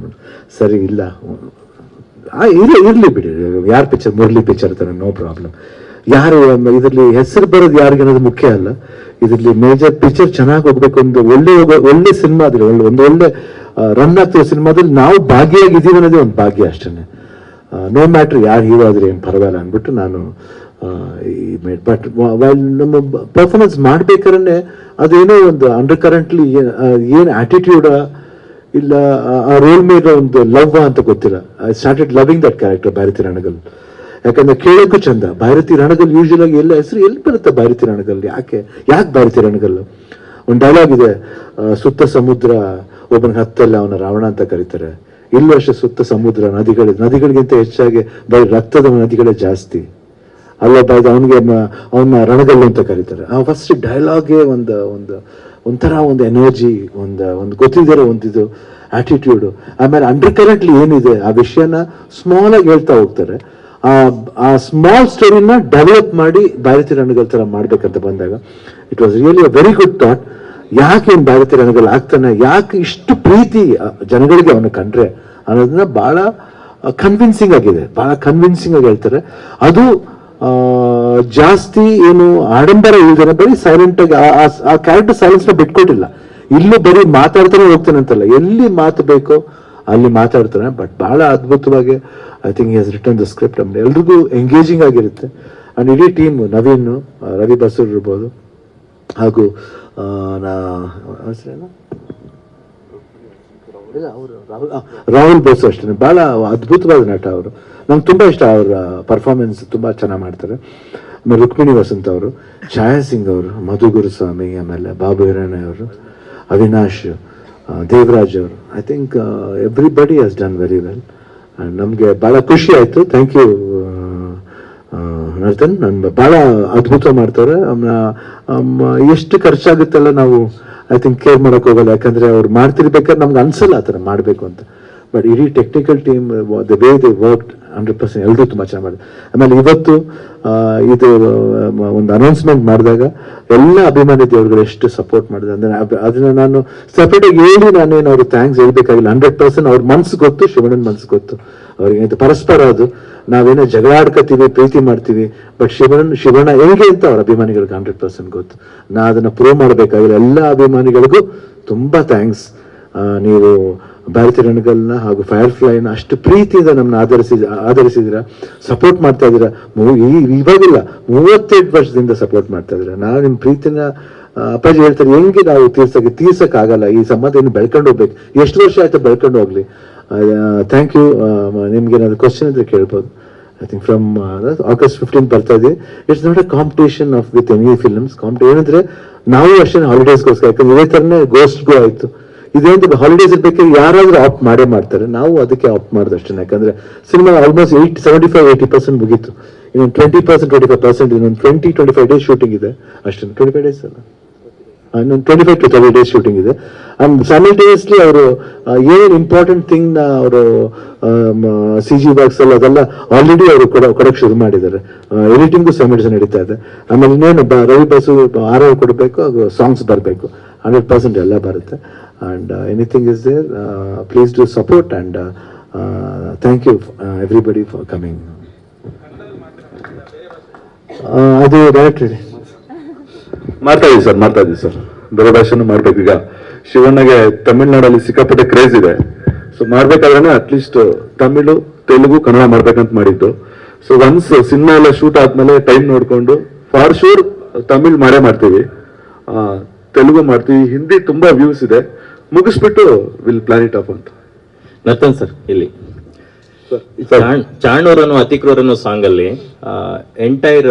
Speaker 3: ಮೇಡಮ್, ಸರಿ ಇಲ್ಲ ಇರಲಿ ಬಿಡಿ, ಯಾರು ಪಿಕ್ಚರ್ ಮುರಳಿ ಪಿಕ್ಚರ್ ತಾನೆ, ನೋ ಪ್ರಾಬ್ಲಮ್. ಯಾರು ಇದರಲ್ಲಿ ಹೆಸರು ಬರೋದು ಯಾರಿಗೆ ಅನ್ನೋದು ಮುಖ್ಯ ಅಲ್ಲ. ಇದರಲ್ಲಿ ಮೇಜರ್ ಪಿಕ್ಚರ್ ಚೆನ್ನಾಗಿ ಹೋಗ್ಬೇಕು, ಒಂದು ಒಳ್ಳೆ ಸಿನಿಮಾದಲ್ಲಿ ಒಂದು ಒಳ್ಳೆ ರನ್ ಆಗ್ತಿರೋ ಸಿನಿಮಾದಲ್ಲಿ ನಾವು ಭಾಗಿಯಾಗಿದ್ದೀವಿ ಅನ್ನೋದೇ ಒಂದು ಭಾಗ್ಯ ಅಷ್ಟೇ. ನೋ ಮ್ಯಾಟ್ರ್ ಯಾರು ಹೀರೋ ಆದ್ರೆ ಏನು ಪರವಾಗಿಲ್ಲ ಅಂದ್ಬಿಟ್ಟು ನಾನು ಬಟ್ ನಮ್ಮ ಪರ್ಫಾರ್ಮೆನ್ಸ್ ಮಾಡ್ಬೇಕಾದ್ರೆ ಅದೇನೋ ಒಂದು ಅಂಡರ್ ಕರೆಂಟ್ಲಿ ಏನು ಆಟಿಟ್ಯೂಡ ಇಲ್ಲ ಆ ರೋಲ್ ಮೇಲೆ ಒಂದು ಲವ್ ಅಂತ ಗೊತ್ತಿಲ್ಲ. I started loving that character Bhairathi Ranagal. ಯಾಕಂದ್ರೆ ಕೇಳೋಕ್ಕೂ ಚಂದ. ಭೈರತಿ ರಣಗಲ್ ಯೂಶುವಲ್ ಆಗಿ ಎಲ್ಲ ಹೆಸರು ಎಲ್ಲಿ ಬರುತ್ತೆ ಭೈರತಿ ರಣಗಲ್, ಯಾಕೆ ಭೈರತಿ ರಣಗಲ್? ಒಂದು ಡೈಲಾಗ್ ಇದೆ, ಸುತ್ತ ಸಮುದ್ರ ಒಬ್ಬನಿಗೆ ಹತ್ತಲ್ಲ ಅವನ ರಾವಣ ಅಂತ ಕರೀತಾರೆ. ಇಲ್ಲೂ ಅಷ್ಟೇ, ಸುತ್ತ ಸಮುದ್ರ ನದಿಗಳಿಗಿಂತ ಹೆಚ್ಚಾಗಿ ಬರೀ ರಕ್ತದ ನದಿಗಳೇ ಜಾಸ್ತಿ ಅಲ್ಲೊಬ್ಬ ಅವನ ರಣಗಲ್ಲು ಅಂತ ಕರೀತಾರೆ. ಆ ಫಸ್ಟ್ ಡೈಲಾಗ್ಗೆ ಒಂಥರ ಒಂದು ಎನರ್ಜಿ, ಒಂದು ಗೊತ್ತಿದ್ದೀರೋ ಒಂದಿದು ಆಟಿಟ್ಯೂಡು. ಆಮೇಲೆ ಅಂಡರ್ ಕರೆಂಟ್ಲಿ ಏನಿದೆ ಆ ವಿಷಯನ ಸ್ಮಾಲ್ ಆಗಿ ಹೇಳ್ತಾ ಹೋಗ್ತಾರೆ. ಆ ಸ್ಮಾಲ್ ಸ್ಟೋರಿನ ಡೆವಲಪ್ ಮಾಡಿ ಭೈರತಿ ರಣಗಲ್ ತರ ಮಾಡ್ಬೇಕಂತ ಬಂದಾಗ it was really a very good thought. ಯಾಕೆ ಇವ್ನು ಭೈರತಿ ರಣಗಲ್ ಆಗ್ತಾನೆ, ಯಾಕೆ ಇಷ್ಟು ಪ್ರೀತಿ ಜನಗಳಿಗೆ ಅವನು ಕಂಡ್ರೆ ಅನ್ನೋದನ್ನ ಬಹಳ ಕನ್ವಿನ್ಸಿಂಗ್ ಆಗಿದೆ, ಬಹಳ ಕನ್ವಿನ್ಸಿಂಗ್ ಆಗಿ ಹೇಳ್ತಾರೆ. ಅದು ಜಾಸ್ತಿ ಏನು ಆಡಂಬರ ಇಲ್ದೇನೆ ಬರೀ ಸೈಲೆಂಟ್ ಆಗಿ ಆ ಕ್ಯಾರೆಕ್ಟರ್ ಸೈಲೆನ್ಸ್ ನ ಬಿಟ್ಕೊಟ್ಟಿಲ್ಲ. ಇಲ್ಲೂ ಬರೀ ಮಾತಾಡ್ತಾನೆ ಹೋಗ್ತಾನೆ ಅಂತಲ್ಲ, ಎಲ್ಲಿ ಮಾತು ಬೇಕೋ ಅಲ್ಲಿ ಮಾತಾಡ್ತಾನೆ. ಬಟ್ ಬಹಳ ಅದ್ಭುತವಾಗಿ I think he has return the script. ಆಮೇಲೆ ಎಲ್ರಿಗೂ ಎಂಗೇಜಿಂಗ್ ಆಗಿರುತ್ತೆ. ಅಂಡ್ ಇಡೀ ಟೀಮ್, ನವೀನ್, ರವಿ ಬಸೂರ್ ಇರ್ಬೋದು, ಹಾಗೂ ರಾಹುಲ್ ಬೋಸು ಅಷ್ಟೇ ಬಹಳ ಅದ್ಭುತವಾದ ನಟ ಅವರು. ನಂಗೆ ತುಂಬಾ ಇಷ್ಟ, ಅವರ ಪರ್ಫಾರ್ಮೆನ್ಸ್ ತುಂಬಾ ಚೆನ್ನಾಗಿ ಮಾಡ್ತಾರೆ. ಆಮೇಲೆ ರುಕ್ಮಿಣಿ ವಸಂತ್ ಅವರು, ಛಾಯಾ ಸಿಂಗ್ ಅವರು, ಮಧು ಗುರುಸ್ವಾಮಿ, ಆಮೇಲೆ ಬಾಬು ಹಿರಾಣೆ ಅವರು, ಅವಿನಾಶ್, ದೇವರಾಜ್ ಅವರು. I think everybody has done very well. And ನಮಗೆ ಭಾಳ ಖುಷಿ ಆಯಿತು. Thank you Narthan. ಭಾಳ ಅದ್ಭುತ ಮಾಡ್ತಾರೆ. ಎಷ್ಟು ಖರ್ಚಾಗುತ್ತಲ್ಲ ನಾವು ಐ ಥಿಂಕ್ ಕೇರ್ ಮಾಡೋಕೆ ಹೋಗಲ್ಲ, ಯಾಕಂದರೆ ಅವ್ರು ಮಾಡ್ತಿರ್ಬೇಕಾದ್ರೆ ನಮ್ಗೆ ಅನ್ಸಲ್ಲ ಆ ಥರ ಮಾಡಬೇಕು ಅಂತ. ಬಟ್ ಇಡೀ technical team the way they work 100% ಎಲ್ಲರೂ ತುಂಬ ಚೆನ್ನಾಗಿ ಮಾಡಿದ್ರು. ಆಮೇಲೆ ಇವತ್ತು ಇದು ಒಂದು ಅನೌನ್ಸ್ಮೆಂಟ್ ಮಾಡಿದಾಗ ಎಲ್ಲ ಅಭಿಮಾನಿ ದೇವರುಗಳು ಎಷ್ಟು ಸಪೋರ್ಟ್ ಮಾಡಿದೆ ಅಂದರೆ ಅದನ್ನ ನಾನು ಸಪ್ರೇಟಾಗಿ ಹೇಳಿ ನಾನೇನು ಅವ್ರಿಗೆ ಥ್ಯಾಂಕ್ಸ್ ಹೇಳ್ಬೇಕಾಗಿಲ್ಲ. 100% ಅವ್ರ ಮನ್ಸು ಗೊತ್ತು, ಶಿವಣ್ಣನ ಮನ್ಸು ಗೊತ್ತು ಅವ್ರಿಗೆ. ಪರಸ್ಪರ ಅದು ನಾವೇನೋ ಜಗಳ ಆಡ್ಕೋತೀವಿ, ಪ್ರೀತಿ ಮಾಡ್ತೀವಿ, ಬಟ್ ಶಿವಣ್ಣ ಹೆಂಗೆ ಅಂತ ಅವ್ರ ಅಭಿಮಾನಿಗಳಿಗೆ 100% ಗೊತ್ತು. ನಾ ಅದನ್ನ ಪ್ರೂವ್ ಮಾಡಬೇಕಾಗಿಲ್ಲ. ಎಲ್ಲ ಅಭಿಮಾನಿಗಳಿಗೂ ತುಂಬಾ ಥ್ಯಾಂಕ್ಸ್. ನೀವು ಭಾರತಿ ರಣಗಲ್ನ ಹಾಗೂ ಫೈರ್ ಫ್ಲೈನ ಅಷ್ಟು ಪ್ರೀತಿಯಿಂದ ನಮ್ಮನ್ನ ಆಧರಿಸಿದ್ದೀರಾ, ಸಪೋರ್ಟ್ ಮಾಡ್ತಾ ಇದ್ದೀರಾ. ಇವಾಗಿಲ್ಲ 38 ವರ್ಷದಿಂದ ಸಪೋರ್ಟ್ ಮಾಡ್ತಾ ಇದ್ದೀರಾ. ನಾವು ನಿಮ್ಮ ಪ್ರೀತಿನ ಅಪ್ಪಾಜಿ ಹೇಳ್ತಾರೆ ಹೆಂಗೆ ನಾವು ತೀರ್ಸಕ್ಕಾಗಲ್ಲ. ಈ ಸಂಬಂಧ ಇನ್ನು ಬೆಳ್ಕೊಂಡು ಹೋಗ್ಬೇಕು. ಎಷ್ಟು ವರ್ಷ ಆಯ್ತು ಬೆಳ್ಕೊಂಡು ಹೋಗ್ಲಿ. Thank you. ನಿಮ್ಗೆ ಏನಾದ್ರು ಕ್ವಶನ್ ಇದ್ರೆ ಕೇಳ್ಬೋದು. ಐ ಥಿಂಕ್ ಫ್ರಮ್ August 15 ಬರ್ತಾ ಇದೆ. It's not a computation of with any films. ಏನಂದ್ರೆ ನಾವು ಅಷ್ಟೇ ಹಾಲಿಡೇಸ್ಗೋಸ್ಕರ, ಯಾಕಂದ್ರೆ ಇದೇ ಥರನೇ ಗೋಸ್ಟ್ಗೂ ಆಯ್ತು. ಇದೇಂತ ಹಾಲಿಡೇಸ್ ಇರ್ಬೇಕಾದ್ರೆ ಯಾರಾದ್ರೂ ಆಪ್ಟ್ ಮಾಡ್ತಾರೆ. ನಾವು ಅದಕ್ಕೆ ಆಪ್ಟ್ ಮಾಡೋದು ಅಷ್ಟೇ. ಯಾಕಂದ್ರೆ ಸಿನಿಮಾ ಆಲ್ಮೋಸ್ಟ್ 75-80% ಮುಗೀತು. ಇನ್ನೊಂದು 20%-25% ಇನ್ನೊಂದು 20-25 ಡೇಸ್ ಶೂಟಿಂಗ್ ಇದೆ ಅಷ್ಟೇ. 25 ಡೇಸ್ ಅಲ್ಲ, ಇನ್ನೊಂದು 25 to 30 ಡೇಸ್ ಶೂಟಿಂಗ್ ಇದೆ. ಅಂಡ್ ಸೈಮಲ್ಟೇನಿಯಸ್ಲಿ ಅವರು ಏನೇನು ಇಂಪಾರ್ಟೆಂಟ್ ಥಿಂಗ್ ನ ಅವರು CG ವರ್ಕ್ಸ್ ಎಲ್ಲ ಅದೆಲ್ಲ ಆಲ್ರೆಡಿ ಅವರು ಕೊಡಕ್ಕೆ ಶುರು ಮಾಡಿದ್ದಾರೆ. ಎಡಿಟಿಂಗು ಸೈಮಲ್ಟೇನಿಯಸ್ ನಡೀತಾ ಇದೆ. ಆಮೇಲೆ ಇನ್ನೇನು ರವಿ ಬಸು ಆರ್ ಕೊಡಬೇಕು, ಹಾಗೂ ಸಾಂಗ್ಸ್ ಬರಬೇಕು. 100% ಎಲ್ಲ ಬರುತ್ತೆ. And anything is there, please do support, and thank you everybody for coming. ಅದು ಡೈರೆಕ್ಟ್
Speaker 4: ಮಾಡ್ತಾ ಇದೀವಿ ಸರ್. ಬೇರೆ ಭಾಷೆನೂ ಮಾಡ್ಬೇಕು. ಈಗ ಶಿವಣ್ಣಗೆ ತಮಿಳ್ನಾಡಲ್ಲಿ ಸಿಕ್ಕಾಪಟ್ಟೆ ಕ್ರೇಜ್ ಇದೆ. ಸೊ ಮಾಡ್ಬೇಕಾದ್ರೆ ಅಟ್ಲೀಸ್ಟ್ ತಮಿಳು, ತೆಲುಗು, ಕನ್ನಡ ಮಾಡ್ಬೇಕಂತ ಮಾಡಿದ್ದು. ಸೊ ಒನ್ಸ್ ಸಿನಿಮಾ ಎಲ್ಲ ಶೂಟ್ ಆದ್ಮೇಲೆ ಟೈಮ್ ನೋಡ್ಕೊಂಡು ಫಾರ್ ಶೂರ್ ತಮಿಳ್ ಮಾಡ್ತೀವಿ, ತೆಲುಗು ಮಾಡ್ತೀವಿ, ಹಿಂದಿ ತುಂಬಾ ವ್ಯೂಸ್ ಇದೆ, ಮುಗಿಸ್ಬಿಟ್ಟು ವಿಲ್ ಪ್ಲಾನ್ ಇಟ್ ಆಫ್ ಅಂತ.
Speaker 6: ನರ್ತನ್ ಸರ್, ಇಲ್ಲಿ ಚಾಣೂರನ್ನು ಅತಿಕ್ರೂರನ್ನು ಸಾಂಗ್ ಅಲ್ಲಿ ಎಂಟೈರ್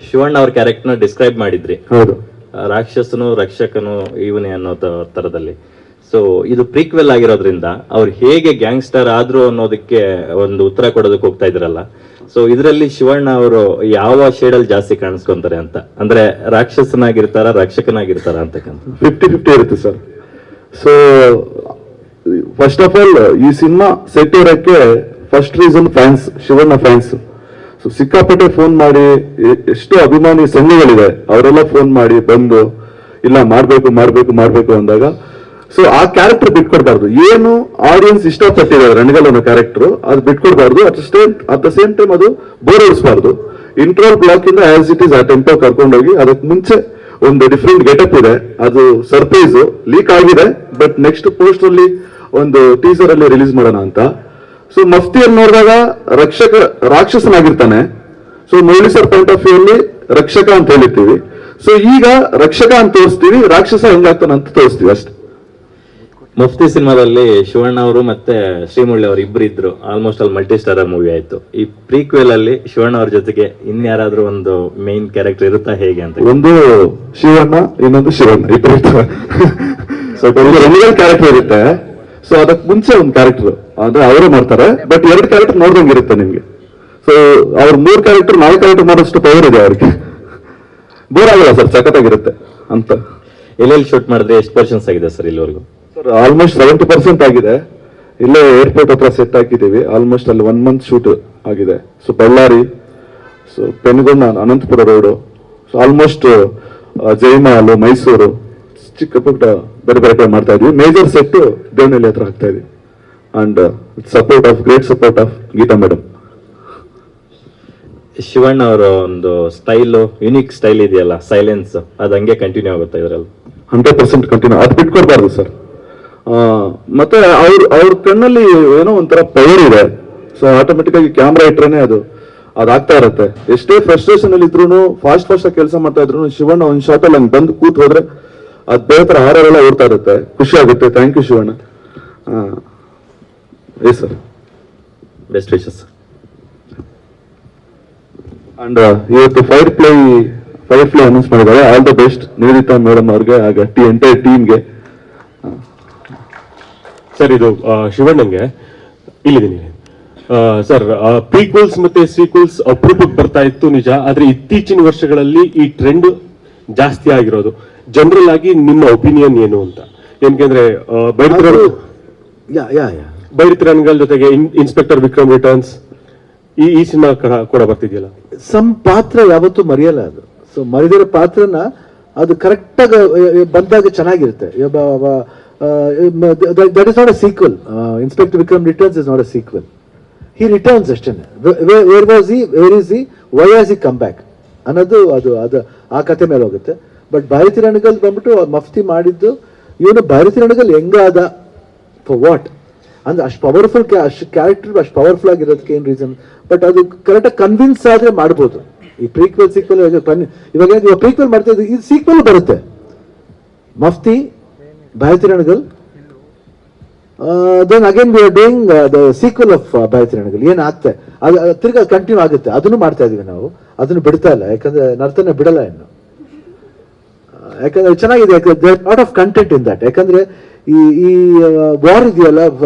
Speaker 6: ಶಿವಣ್ಣ ಅವ್ರ ಕ್ಯಾರೆಕ್ಟರ್ ಡಿಸ್ಕ್ರೈಬ್ ಮಾಡಿದ್ರಿ.
Speaker 3: ಹೌದು,
Speaker 6: ರಾಕ್ಷಸನು ರಕ್ಷಕನು ಇವನೇ ಅನ್ನೋ ತರದಲ್ಲಿ. ಸೊ ಇದು ಪ್ರೀಕ್ವೆಲ್ ಆಗಿರೋದ್ರಿಂದ ಅವ್ರು ಹೇಗೆ ಗ್ಯಾಂಗ್ಸ್ಟರ್ ಆದ್ರು ಅನ್ನೋದಕ್ಕೆ ಒಂದು ಉತ್ತರ ಕೊಡೋದಕ್ಕೆ ಹೋಗ್ತಾ ಇದ್ರಲ್ಲ. ಸೊ ಇದರಲ್ಲಿ ಶಿವಣ್ಣ ಅವರು ಯಾವ ಶೇಡಲ್ಲಿ ಜಾಸ್ತಿ ಕಾಣಿಸ್ಕೊಂತಾರೆ ಅಂತ, ಅಂದ್ರೆ ರಾಕ್ಷಸನಾಗಿರ್ತಾರ, ರಕ್ಷಕನಾಗಿರ್ತಾರ ಅಂತಕ್ಕಂಥ
Speaker 4: 50-50 ಇರುತ್ತೆ sir. So first of all ಈ ಸಿನಿಮಾ ಸೆಟ್ ಇರೋಕ್ಕೆ first reason fans, Shivanna fans. So ಸಿಕ್ಕಾಪಟ್ಟೆ ಫೋನ್ ಮಾಡಿ, ಎಷ್ಟು ಅಭಿಮಾನಿ ಸಂಘಗಳಿದೆ ಅವರೆಲ್ಲ ಫೋನ್ ಮಾಡಿ ಬಂದು ಇಲ್ಲ ಮಾಡ್ಬೇಕು ಅಂದಾಗ, ಸೊ ಆ ಕ್ಯಾರೆಕ್ಟರ್ ಬಿಟ್ಕೊಡ್ಬಾರ್ದು. ಏನು ಆಡಿಯನ್ಸ್ ಇಷ್ಟಪಟ್ಟಿದ್ದಾರೆ ರಣಗಲ್ ಅನ್ನೋ ಕ್ಯಾರೆಕ್ಟರ್, ಅದು ಬಿಟ್ಕೊಡ್ಬಾರ್ದು. ಅಟ್ ದ ಸೇಮ್ ಟೈಮ್ ಅದು ಬೋರ್ ಹೊಡಿಸಬಾರ್ದು. ಇಂಟ್ರೋಲ್ ಬ್ಲಾಕ್ ಇಂದ ಆಸ್ ಇಟ್ ಈಸ್ ಆ ಟೆಂಪೋ ಕರ್ಕೊಂಡೋಗಿ, ಅದಕ್ಕೆ ಮುಂಚೆ ಒಂದು ಡಿಫ್ರೆಂಟ್ ಗೆಟಪ್ ಇದೆ, ಅದು ಸರ್ಪ್ರೈಸ್ ಲೀಕ್ ಆಗಿದೆ. ಬಟ್ ನೆಕ್ಸ್ಟ್ ಪೋಸ್ಟ್ ಅಲ್ಲಿ ಒಂದು ಟೀಸರ್ ಅಲ್ಲಿ ರಿಲೀಸ್ ಮಾಡೋಣ ಅಂತ. ಸೊ ಮಫ್ತಿಯಲ್ಲಿ ನೋಡಿದಾಗ ರಾಕ್ಷಸನಾಗಿರ್ತಾನೆ. So Murali sir point of view ಅಲ್ಲಿ ರಕ್ಷಕ ಅಂತ ಹೇಳಿರ್ತೀವಿ. ಸೊ ಈಗ ರಕ್ಷಕ ಅಂತ ತೋರಿಸ್ತೀವಿ, ರಾಕ್ಷಸ ಹೆಂಗಾಗ್ತಾನೆ ಅಂತ ತೋರಿಸ್ತೀವಿ ಅಷ್ಟೇ.
Speaker 6: ಮುಫ್ತಿ ಸಿನಿಮಾದಲ್ಲಿ ಶಿವಣ್ಣ ಅವರು ಮತ್ತೆ ಶ್ರೀಮುರಳಿ ಅವರು ಇಬ್ರು ಇದ್ರು. ಆಲ್ಮೋಸ್ಟ್ ಅಲ್ಲಿ ಮಲ್ಟಿ ಸ್ಟಾರರ್ ಮೂವಿ ಆಯ್ತು. ಈ ಪ್ರೀಕ್ವೆಲ್ ಅಲ್ಲಿ ಶಿವಣ್ಣ ಅವ್ರ ಜೊತೆಗೆ ಇನ್ಯಾರಾದ್ರೂ ಒಂದು ಮೇನ್ ಕ್ಯಾರೆಕ್ಟರ್ ಇರುತ್ತಾ ಹೇಗೆ ಅಂತ?
Speaker 4: ಒಂದು ಶಿವಣ್ಣ, ಇನ್ನೊಂದು ಶಿವಣ್ಣ, ಇಬ್ಬರು ಇರ್ತಾರೆ. ಸೊ ರಣಗಲ್ ಕ್ಯಾರೆಕ್ಟರ್ ಇರುತ್ತೆ. ಸೊ ಅದಕ್ಕೆ ಮುಂಚೆ ಒಂದು ಕ್ಯಾರೆಕ್ಟರ್ ಅಂದ್ರೆ ಅವರೇ ಮಾಡ್ತಾರೆ. ಬಟ್ 2 ಕ್ಯಾರೆಕ್ಟರ್ ನೋಡ್ದಂಗೆ ಇರುತ್ತೆ ನಿಮ್ಗೆ. ಸೊ ಅವ್ರ 3 ಕ್ಯಾರೆಕ್ಟರ್ 4 ಕ್ಯಾರೆಕ್ಟರ್ ಮಾಡೋಷ್ಟು ಪವರ್ ಇದೆ ಅವ್ರಿಗೆ. ಬೋರ್ ಆಗಲ್ಲ ಸರ್, ಸಖತ್ತಾಗಿರುತ್ತೆ ಅಂತ.
Speaker 6: ಎಲ್ಲೆಲ್ಲಿ ಶೂಟ್ ಮಾಡಿದ್ರೆ ಎಷ್ಟು ಪರ್ಸೆಂಟ್ಸ್ ಆಗಿದೆ ಸರ್ ಇಲ್ಲಿವರೆಗೂ?
Speaker 4: ಸರ್ ಆಲ್ಮೋಸ್ಟ್ 70% ಆಗಿದೆ. ಇಲ್ಲೇ ಏರ್ಪೋರ್ಟ್ ಹತ್ರ ಸೆಟ್ ಹಾಕಿದ್ದೀವಿ. ಆಲ್ಮೋಸ್ಟ್ ಅಲ್ಲಿ 1 month ಶೂಟ್ ಆಗಿದೆ. So Bellary, so Penugonda, Anantapur road, so almost ಜಯಮಾಲು, ಮೈಸೂರು, ಚಿಕ್ಕ ಪುಟ್ಟ ಬೇರೆ ಕಡೆ ಮಾಡ್ತಾ ಇದೀವಿ. ಮೇಜರ್ ಸೆಟ್ ದೇವನಹಳ್ಳಿ ಹತ್ರ ಹಾಕ್ತಾ ಇದೀವಿ. And great support of Geetha madam.
Speaker 6: Shivanna ಅವರ ಒಂದು ಸ್ಟೈಲ್, ಯುನಿಕ್ ಸ್ಟೈಲ್ ಇದೆಯಲ್ಲ, ಸೈಲೆನ್ಸ್, ಅದು ಹಂಗೆ ಕಂಟಿನ್ಯೂ ಆಗುತ್ತೆ ಇದರಲ್ಲಿ?
Speaker 4: 100% ಕಂಟಿನ್ಯೂ. ಅದು ಬಿಟ್ಕೊಡ್ಬಾರ್ದು ಸರ್. ಮತ್ತೆ ಅವ್ರ ಕಣ್ಣಲ್ಲಿ ಏನೋ ಒಂಥರ ಪವರ್ ಇದೆ. ಸೊ ಆಟೋಮೆಟಿಕ್ ಆಗಿ ಕ್ಯಾಮ್ರಾ ಇಟ್ರೇನೆ ಅದಾಗ್ತಾ ಇರುತ್ತೆ. ಎಷ್ಟೇ ಫ್ರಸ್ಟ್ರೇಷನ್ ಅಲ್ಲಿ ಇದ್ರು, ಫಾಸ್ಟ್ ಆಗಿ ಕೆಲಸ ಮಾಡ್ತಾ ಇದ್ರು, ಶಿವಣ್ಣ ಒಂದ್ ಶಾಟ್ ಅಲ್ಲಿ ಹಂಗೆ ಬಂದು ಕೂತ್ ಹೋದ್ರೆ ಅದ್ ಬೇರೆ ತರ ಹಾರೆಲ್ಲ ಓಡ್ತಾ ಇರುತ್ತೆ, ಖುಷಿ ಆಗುತ್ತೆ. Thank you Shivanna. Yes sir,
Speaker 6: best wishes.
Speaker 4: And ಇವತ್ತು ಫೈರ್ ಪ್ಲೇ ಅನೌನ್ಸ್ ಮಾಡಿದ್ದಾರೆ. All the best Niveditha madam ಅವ್ರಿಗೆ, ಆಗ ಎಂಟೈರ್ ಟೀಮ್ಗೆ.
Speaker 2: ಸರ್, ಇದು ಶಿವಣ್ಣಂಗೆ ಇಲ್ಲಿದ್ದೀನಿ ಸರ್. ಪ್ರೀಕ್ವಲ್ಸ್ ಮತ್ತೆ ಸೀಕ್ವಲ್ಸ್ ಅಪರೂಪಕ್ಕೆ ಬರ್ತಾ ಇತ್ತು ನಿಜ, ಆದ್ರೆ ಇತ್ತೀಚಿನ ವರ್ಷಗಳಲ್ಲಿ ಈ ಟ್ರೆಂಡ್ ಜಾಸ್ತಿ ಆಗಿರೋದು. ಜನರಲ್ ಆಗಿ ನಿಮ್ಮ ಒಪಿನಿಯನ್ ಏನು ಅಂತ? ಯಾಕೆಂದ್ರೆ ಬೈರತಿ ರಣಗಲ್ ಜೊತೆಗೆ ಇನ್ಸ್ಪೆಕ್ಟರ್ ವಿಕ್ರಮ್ ರಿಟರ್ನ್ಸ್ ಈ ಸಿನಿಮಾ ಕೂಡ ಬರ್ತಿದೆಯಲ್ಲ,
Speaker 3: ಸಮ್ ಪಾತ್ರ ಯಾವತ್ತೂ ಮರೆಯಲ್ಲ ಅದು. ಸೊ ಮರೆದಿರೋ ಪಾತ್ರನ ಅದು ಕರೆಕ್ಟ್ ಆಗಿ ಬಂದಾಗ ಚೆನ್ನಾಗಿರುತ್ತೆ. That is not a sequel. Inspector Vikram returns is not a sequel. He returns ಅಷ್ಟೇನೆ. Where was he, where is he, why has he come back ಅನ್ನೋದು ಅದು ಆ ಕತೆ ಮೇಲೆ ಹೋಗುತ್ತೆ. ಬಟ್ ಭಾರತಿ ರಣಗಲ್ ಬಂದ್ಬಿಟ್ಟು ಮಫ್ತಿ ಮಾಡಿದ್ದು, ಇವನು ಭಾರತಿ ರಣಗಲ್ ಹೆಂಗಾದ, ಫಾರ್ ವಾಟ್, ಅಂದ್ರೆ ಅಷ್ಟು ಪವರ್ಫುಲ್ ಅಷ್ಟು ಕ್ಯಾರೆಕ್ಟರ್ ಅಷ್ಟು ಪವರ್ಫುಲ್ ಆಗಿರೋದಕ್ಕೆ ಏನು ರೀಸನ್, ಬಟ್ ಅದು ಕರೆಕ್ಟಾಗಿ ಕನ್ವಿನ್ಸ್ ಆದ್ರೆ ಮಾಡ್ಬೋದು. ಈ ಪ್ರೀಕ್ವೆಲ್ ಸೀಕ್ವೆಲ್ ಇವಾಗ ಪ್ರೀಕ್ವೆಲ್ ಮಾಡ್ತಾ ಇದ್ದೀವಿ, ಇದು ಸೀಕ್ವೆಲ್ ಬರುತ್ತೆ. Mufti, Bhairathi Ranagal, then again we are doing the sequel of Bhairathi Ranagal. ಏನ್ ಆಗ್ತದೆ ಅದು ತಿರ್ಗಾ ಕಂಟಿನ್ಯೂ ಆಗುತ್ತೆ, ಅದನ್ನು ಮಾಡ್ತಾ ಇದೀವಿ ನಾವು, ಅದನ್ನು ಬಿಡ್ತಾ ಇಲ್ಲ, ಯಾಕಂದ್ರೆ ನರ್ತನ ಬಿಡಲ್ಲ ಇನ್ನು, ಯಾಕಂದ್ರೆ ಚೆನ್ನಾಗಿದೆ, ಯಾಕಂದ್ರೆ lot of content in that. ಯಾಕಂದ್ರೆ ಈ ವಾರ್ ಇದೆಯಲ್ಲ,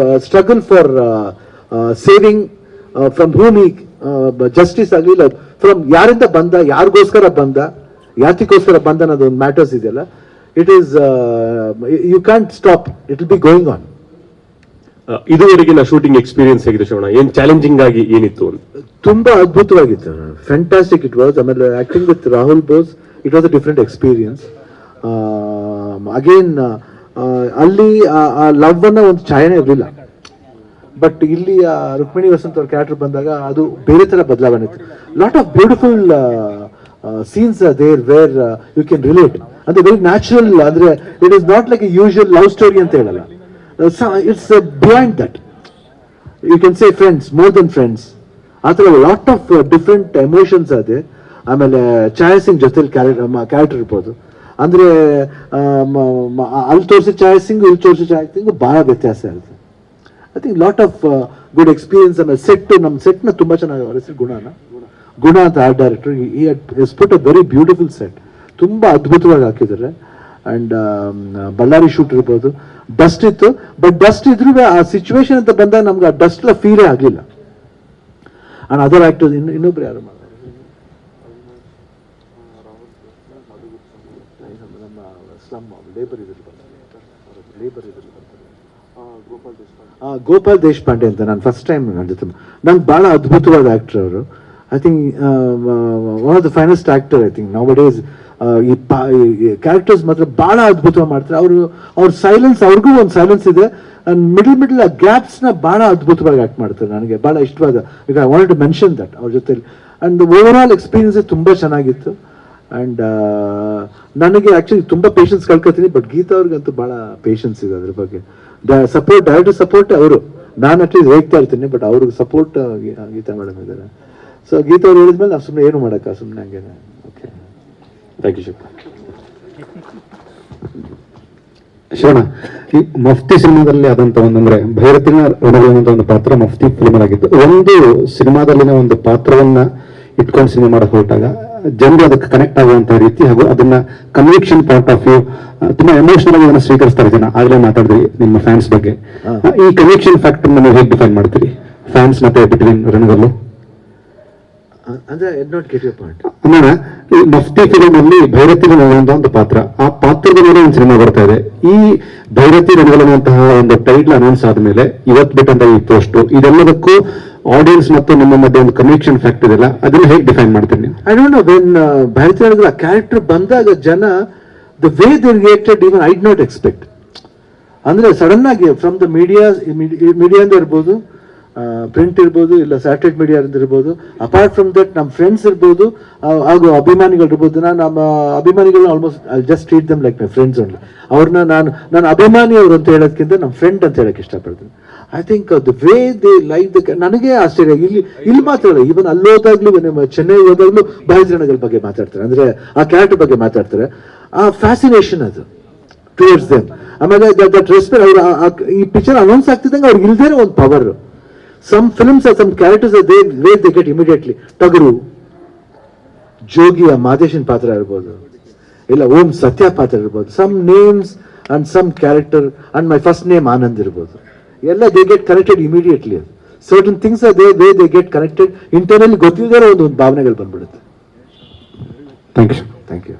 Speaker 3: ಸ್ಟ್ರಗಲ್ ಫಾರ್ ಸೇವಿಂಗ್ ಫ್ರಮ್ ಹೂಮ್ ಈ ಜಸ್ಟಿಸ್ ಆಗಲಿಲ್ಲ, ಫ್ರಮ್ ಯಾರಿಂದ ಬಂದ, ಯಾರಿಗೋಸ್ಕರ ಬಂದ, ಯಾತಿಗೋಸ್ಕರ ಬಂದ ಅನ್ನೋದು ಒಂದು ಮ್ಯಾಟರ್ಸ್ ಇದೆಯಲ್ಲ, it is you can't stop, it will be going on.
Speaker 2: ಇದುವರೆಗಿನ ಶೂಟಿಂಗ್ ಎಕ್ಸ್ಪೀರಿಯನ್ಸ್ ಹೇಗಿದೆ ಶ್ರವಣ? ಏನ್ ಚಾಲೆಂಜಿಂಗ್ ಆಗಿ ಏನಿತ್ತು ಅಂತ?
Speaker 3: ತುಂಬಾ ಅದ್ಭುತವಾಗಿತ್ತು, ಫ್ಯಾಂಟಾಸ್ಟಿಕ್ ಇಟ್ ವಾಸ್. ಆಮೇಲೆ acting with Rahul Bose, it was a different experience. Again ಅಲ್ಲಿ ಆ ಲವ್ ಅನ್ನ ಒಂದು ಛಾಯೆನೇ ಇರಲಿಲ್ಲ, ಬಟ್ ಇಲ್ಲಿ ರುಕ್ಮಿಣಿ ವಸಂತ್ ಅವ್ರ ಕ್ಯಾರೆಕ್ಟರ್ ಬಂದಾಗ ಅದು ಬೇರೆ ತರ ಬದಲಾವಣೆ ಇತ್ತು. Lot of beautiful scenes there where you can relate, ಅಂದ್ರೆ ವೆರಿ ನ್ಯಾಚುರಲ್. ಅಂದ್ರೆ it is not like a usual love story ಅಂತ ಹೇಳಲ್ಲ, it's beyond that. You can say friends, more than friends, ಆ ಥರ ಲಾಟ್ ಆಫ್ ಡಿಫ್ರೆಂಟ್ ಎಮೋಷನ್ಸ್ ಅದೇ. ಆಮೇಲೆ ಛಾಯಾ ಸಿಂಗ್ ಜೊತೆಲಿ ಕ್ಯಾರೆಕ್ಟರ್ ಇರ್ಬೋದು, ಅಂದ್ರೆ ಅಲ್ಲಿ ತೋರಿಸಿ ಛಾಯಾ ಸಿಂಗ್, ಇಲ್ಲಿ ತೋರಿಸಿ ಛಾಯಾ ಸಿಂಗ್ ಬಹಳ ವ್ಯತ್ಯಾಸ ಇರುತ್ತೆ. I think lot of good experience. ಆಮೇಲೆ ಸೆಟ್, ನಮ್ಮ ಸೆಟ್ನ ತುಂಬಾ ಚೆನ್ನಾಗಿ, ಅವ್ರ ಹೆಸರು ಗುಣ ಅಂತ ಆರ್ಟ್ ಡೈರೆಕ್ಟರ್, ಈ ಪುಟ್ ಅ ವೆರಿ ಬ್ಯೂಟಿಫುಲ್ ಸೆಟ್, ತುಂಬಾ ಅದ್ಭುತವಾಗಿ ಹಾಕಿದ್ದಾರೆ. ಅಂಡ್ ಬಳ್ಳಾರಿ ಶೂಟ್ ಇರ್ಬೋದು, ಡಸ್ಟ್ ಇತ್ತು, ಬಟ್ ಡಸ್ಟ್ ಇದ್ರೂ ಆ ಸಿಚುವೇಶನ್ ಅಂತ ಬಂದಾಗ ನಮ್ಗೆ ಆ ಡಸ್ಟ್ ಎಲ್ಲ ಫೀಲೇ ಆಗಲಿಲ್ಲ. ಅಂಡ್ ಅದರ್ ಆಕ್ಟರ್ಸ್, ಇನ್ನೊಬ್ರು ಯಾರು ಗೋಪಾಲ್ ದೇಶಪಾಂಡೆ ಅಂತ, ನಾನು ಫಸ್ಟ್ ಟೈಮ್ ನನ್ನ ಜೊತೆ, ನಂಗೆ ಬಹಳ ಅದ್ಭುತವಾದ ಆಕ್ಟರ್ ಅವರು. I think one of the finest actor I think now days. ಈ ಕ್ಯಾರೆಕ್ಟರ್ಸ್ ಮಾತ್ರ ಬಹಳ ಅದ್ಭುತವಾಗಿ ಮಾಡ್ತಾರೆ ಅವರು. ಅವ್ರ ಸೈಲೆನ್ಸ್, ಅವ್ರಿಗೂ ಒಂದು ಸೈಲೆನ್ಸ್ ಇದೆ, ಅಂಡ್ ಮಿಡಲ್ ಆ ಗ್ಯಾಪ್ಸ್ ನ ಬಹಳ ಅದ್ಭುತವಾಗಿ ಆಕ್ಟ್ ಮಾಡ್ತಾರೆ. ನನಗೆ ಬಹಳ ಇಷ್ಟವಾದ, ಈಗ I want to mention that ಅವ್ರ ಜೊತೆ. ಅಂಡ್ ಓವರ್ ಆಲ್ ಎಕ್ಸ್ಪೀರಿಯನ್ಸ್ ತುಂಬಾ ಚೆನ್ನಾಗಿತ್ತು. ಅಂಡ್ ನನಗೆ ಆಕ್ಚುಲಿ ತುಂಬಾ ಪೇಷನ್ಸ್ ಕಳ್ಕೊತೀನಿ, ಬಟ್ ಗೀತಾ ಅವ್ರಿಗಂತೂ ಬಹಳ ಪೇಷನ್ಸ್ ಇದೆ ಅದ್ರ ಬಗ್ಗೆ. ಸಪೋರ್ಟ್, ಡೈರೆಕ್ಟರ್ ಸಪೋರ್ಟ್ ಅವರು, ನಾನು ಅಟ್ಲೀಸ್ಟ್ ಹೇಗ್ತಾ ಇರ್ತೀನಿ, ಬಟ್ ಅವ್ರಿಗೆ ಸಪೋರ್ಟ್ ಗೀತಾ ಮೇಡಮ್ ಇದ್ದಾರೆ. ಸೊ ಗೀತಾ ಅವ್ರು ಹೇಳಿದ್ಮೇಲೆ ನಾವು ಸುಮ್ಮನೆ ಏನು ಮಾಡಕ್ಕ, ಸುಮ್ಮನೆ ಹಂಗೆ. Okay, thank you Shiva.
Speaker 4: Shivanna, ಈ ಮಫ್ತಿ ಸಿನಿಮಾದಲ್ಲಿ ಆದಂತ ಒಂದಂದ್ರೆ ಭೈರತಿನ ಋಣಗುವಂತ ಒಂದು ಪಾತ್ರ ಮಫ್ತಿ ಫಿಲ್ಮ್ ಆಗಿತ್ತು. ಒಂದು ಸಿನಿಮಾದಲ್ಲಿನ ಒಂದು ಪಾತ್ರವನ್ನ ಇಟ್ಕೊಂಡು ಸಿನಿಮಾ ಮಾಡಕ್ ಹೊರಟಾಗ ಜನರು ಅದಕ್ಕೆ ಕನೆಕ್ಟ್ ಆಗುವಂತ ರೀತಿ ಹಾಗೂ ಅದನ್ನ ಕನ್ವಿಕ್ಷನ್ ಪಾರ್ಟ್ ಆಫ್ ವ್ಯೂ ತುಂಬಾ ಎಮೋಷನಲ್ ಆಗಿ ಅದನ್ನ ಸ್ವೀಕರಿಸ್ತಾರೆ ಜನ. ಆಗ್ಲೇ ಮಾತಾಡಿದ್ರಿ ನಿಮ್ಮ ಫ್ಯಾನ್ಸ್ ಬಗ್ಗೆ, ಈ ಕನ್ವಿಕ್ಷನ್ ಫ್ಯಾಕ್ಟರ್ ನೀವು ಹೇಗೆ ಡಿಫೈನ್ ಮಾಡ್ತೀರಿ ಫ್ಯಾನ್ಸ್ ಮತ್ತೆ ಬಿಟ್ವೀನ್ ರಣಗಲ್ಲು?
Speaker 3: ಅಂದ್ರೆ ನಾಟ್ ಗೆಟ್ ಯುವರ್ ಪಾಯಿಂಟ್.
Speaker 4: ಅಂದ್ರೆ ಈ ಮಫ್ತಿ ಫಿಲ್ಮ್ ಅಲ್ಲಿ ಭೈರತಿ ರಣಗಲ್ ಒಂದು ಪಾತ್ರ, ಆ ಪಾತ್ರದ ಮೇಲೆ ಒಂದು ಸಿನಿಮಾ ಬರ್ತಾ ಇದೆ. ಈ ಭೈರತಿ ರಣಗಲ್ ಅನ್ನುವಂತಹ ಒಂದು ಟೈಟ್ಲ್ ಅನೌನ್ಸ್ ಆದ್ಮೇಲೆ ಇವತ್ತು ಬಿಟ್ಟಂತ ಈ ಪೋಸ್ಟ್, ಇದೆಲ್ಲದಕ್ಕೂ ಆಡಿಯನ್ಸ್ ಮತ್ತು ನಿಮ್ಮ ಮಧ್ಯೆ ಒಂದು ಕನೆಕ್ಷನ್ ಫ್ಯಾಕ್ಟರ್ ಇದೆಲ್ಲ, ಅದನ್ನ ಹೇಗೆ ಡಿಫೈನ್ ಮಾಡ್ತೀನಿ ನೀವು?
Speaker 3: I don't know, when Bharathi Ranagal ಆ ಕ್ಯಾರೆಕ್ಟರ್ ಬಂದಾಗ ಜನ the way they reacted, even I'd not expect. ಅಂದ್ರೆ ಸಡನ್ ಆಗಿ ಫ್ರಮ್ ದ ಮೀಡಿಯಾದಿಂದ ಇರ್ಬೋದು, ಪ್ರಿಂಟ್ ಇರ್ಬೋದು, ಇಲ್ಲ ಸ್ಯಾಟಲೈಟ್ ಮೀಡಿಯಾ ಇರ್ಬೋದು, ಅಪಾರ್ಟ್ ಫ್ರಮ್ ದಟ್ ನಮ್ಮ ಫ್ರೆಂಡ್ಸ್ ಇರ್ಬೋದು, ಹಾಗೂ ಅಭಿಮಾನಿಗಳು ಇರ್ಬೋದು. ನಾನು ನಮ್ಮ ಅಭಿಮಾನಿಗಳನ್ನ almost I just treat them like my friends only. ಅವ್ರನ್ನ ನಾನು ಅಭಿಮಾನಿ ಅವರು ಅಂತ ಹೇಳೋದಕ್ಕಿಂತ ನಮ್ಮ ಫ್ರೆಂಡ್ ಅಂತ ಹೇಳಕ್ ಇಷ್ಟಪಡ್ತೀನಿ. I think the way they like the, ನನಗೆ ಆಶ್ಚರ್ಯ, ಇಲ್ಲಿ ಮಾತ್ರ ಈವನ್ ಅಲ್ಲಿ ಹೋದಾಗ್ಲೂ, ಚೆನ್ನೈ ಹೋದಾಗ್ಲೂ ಭಾರತಿ ರಣಗಲ್ ಬಗ್ಗೆ ಮಾತಾಡ್ತಾರೆ, ಅಂದ್ರೆ ಆ ಕ್ಯಾರೆಕ್ಟರ್ ಬಗ್ಗೆ ಮಾತಾಡ್ತಾರೆ. ಆ ಫ್ಯಾಸಿನೇಷನ್ ಅದು ಟುವರ್ಡ್ಸ್ ದೆಮ್. ಆಮೇಲೆ ದಟ್ ರೆಸ್ಪೆಕ್ಟ್, ಅವ್ರು ಈ ಪಿಕ್ಚರ್ ಅನೌನ್ಸ್ ಆಗ್ತಿದ್ದಂಗೆ ಅವ್ರಿಗೆ ಇಲ್ದೇನೆ ಒಂದು power. Some films or some characters are they get immediately. Tagaru, Jogi, Madeshin Patra irbodu, illa Om Satya Patra irbodu. Some names and some character, and my first name Anand irbodu. Ella they get connected immediately. Certain things are there where they get connected internally. Gottildare ಒಂದು ಭಾವನೆಗಳು ಬಂದ್ಬಿಡುತ್ತೆ.
Speaker 4: Thank you.
Speaker 3: Thank you.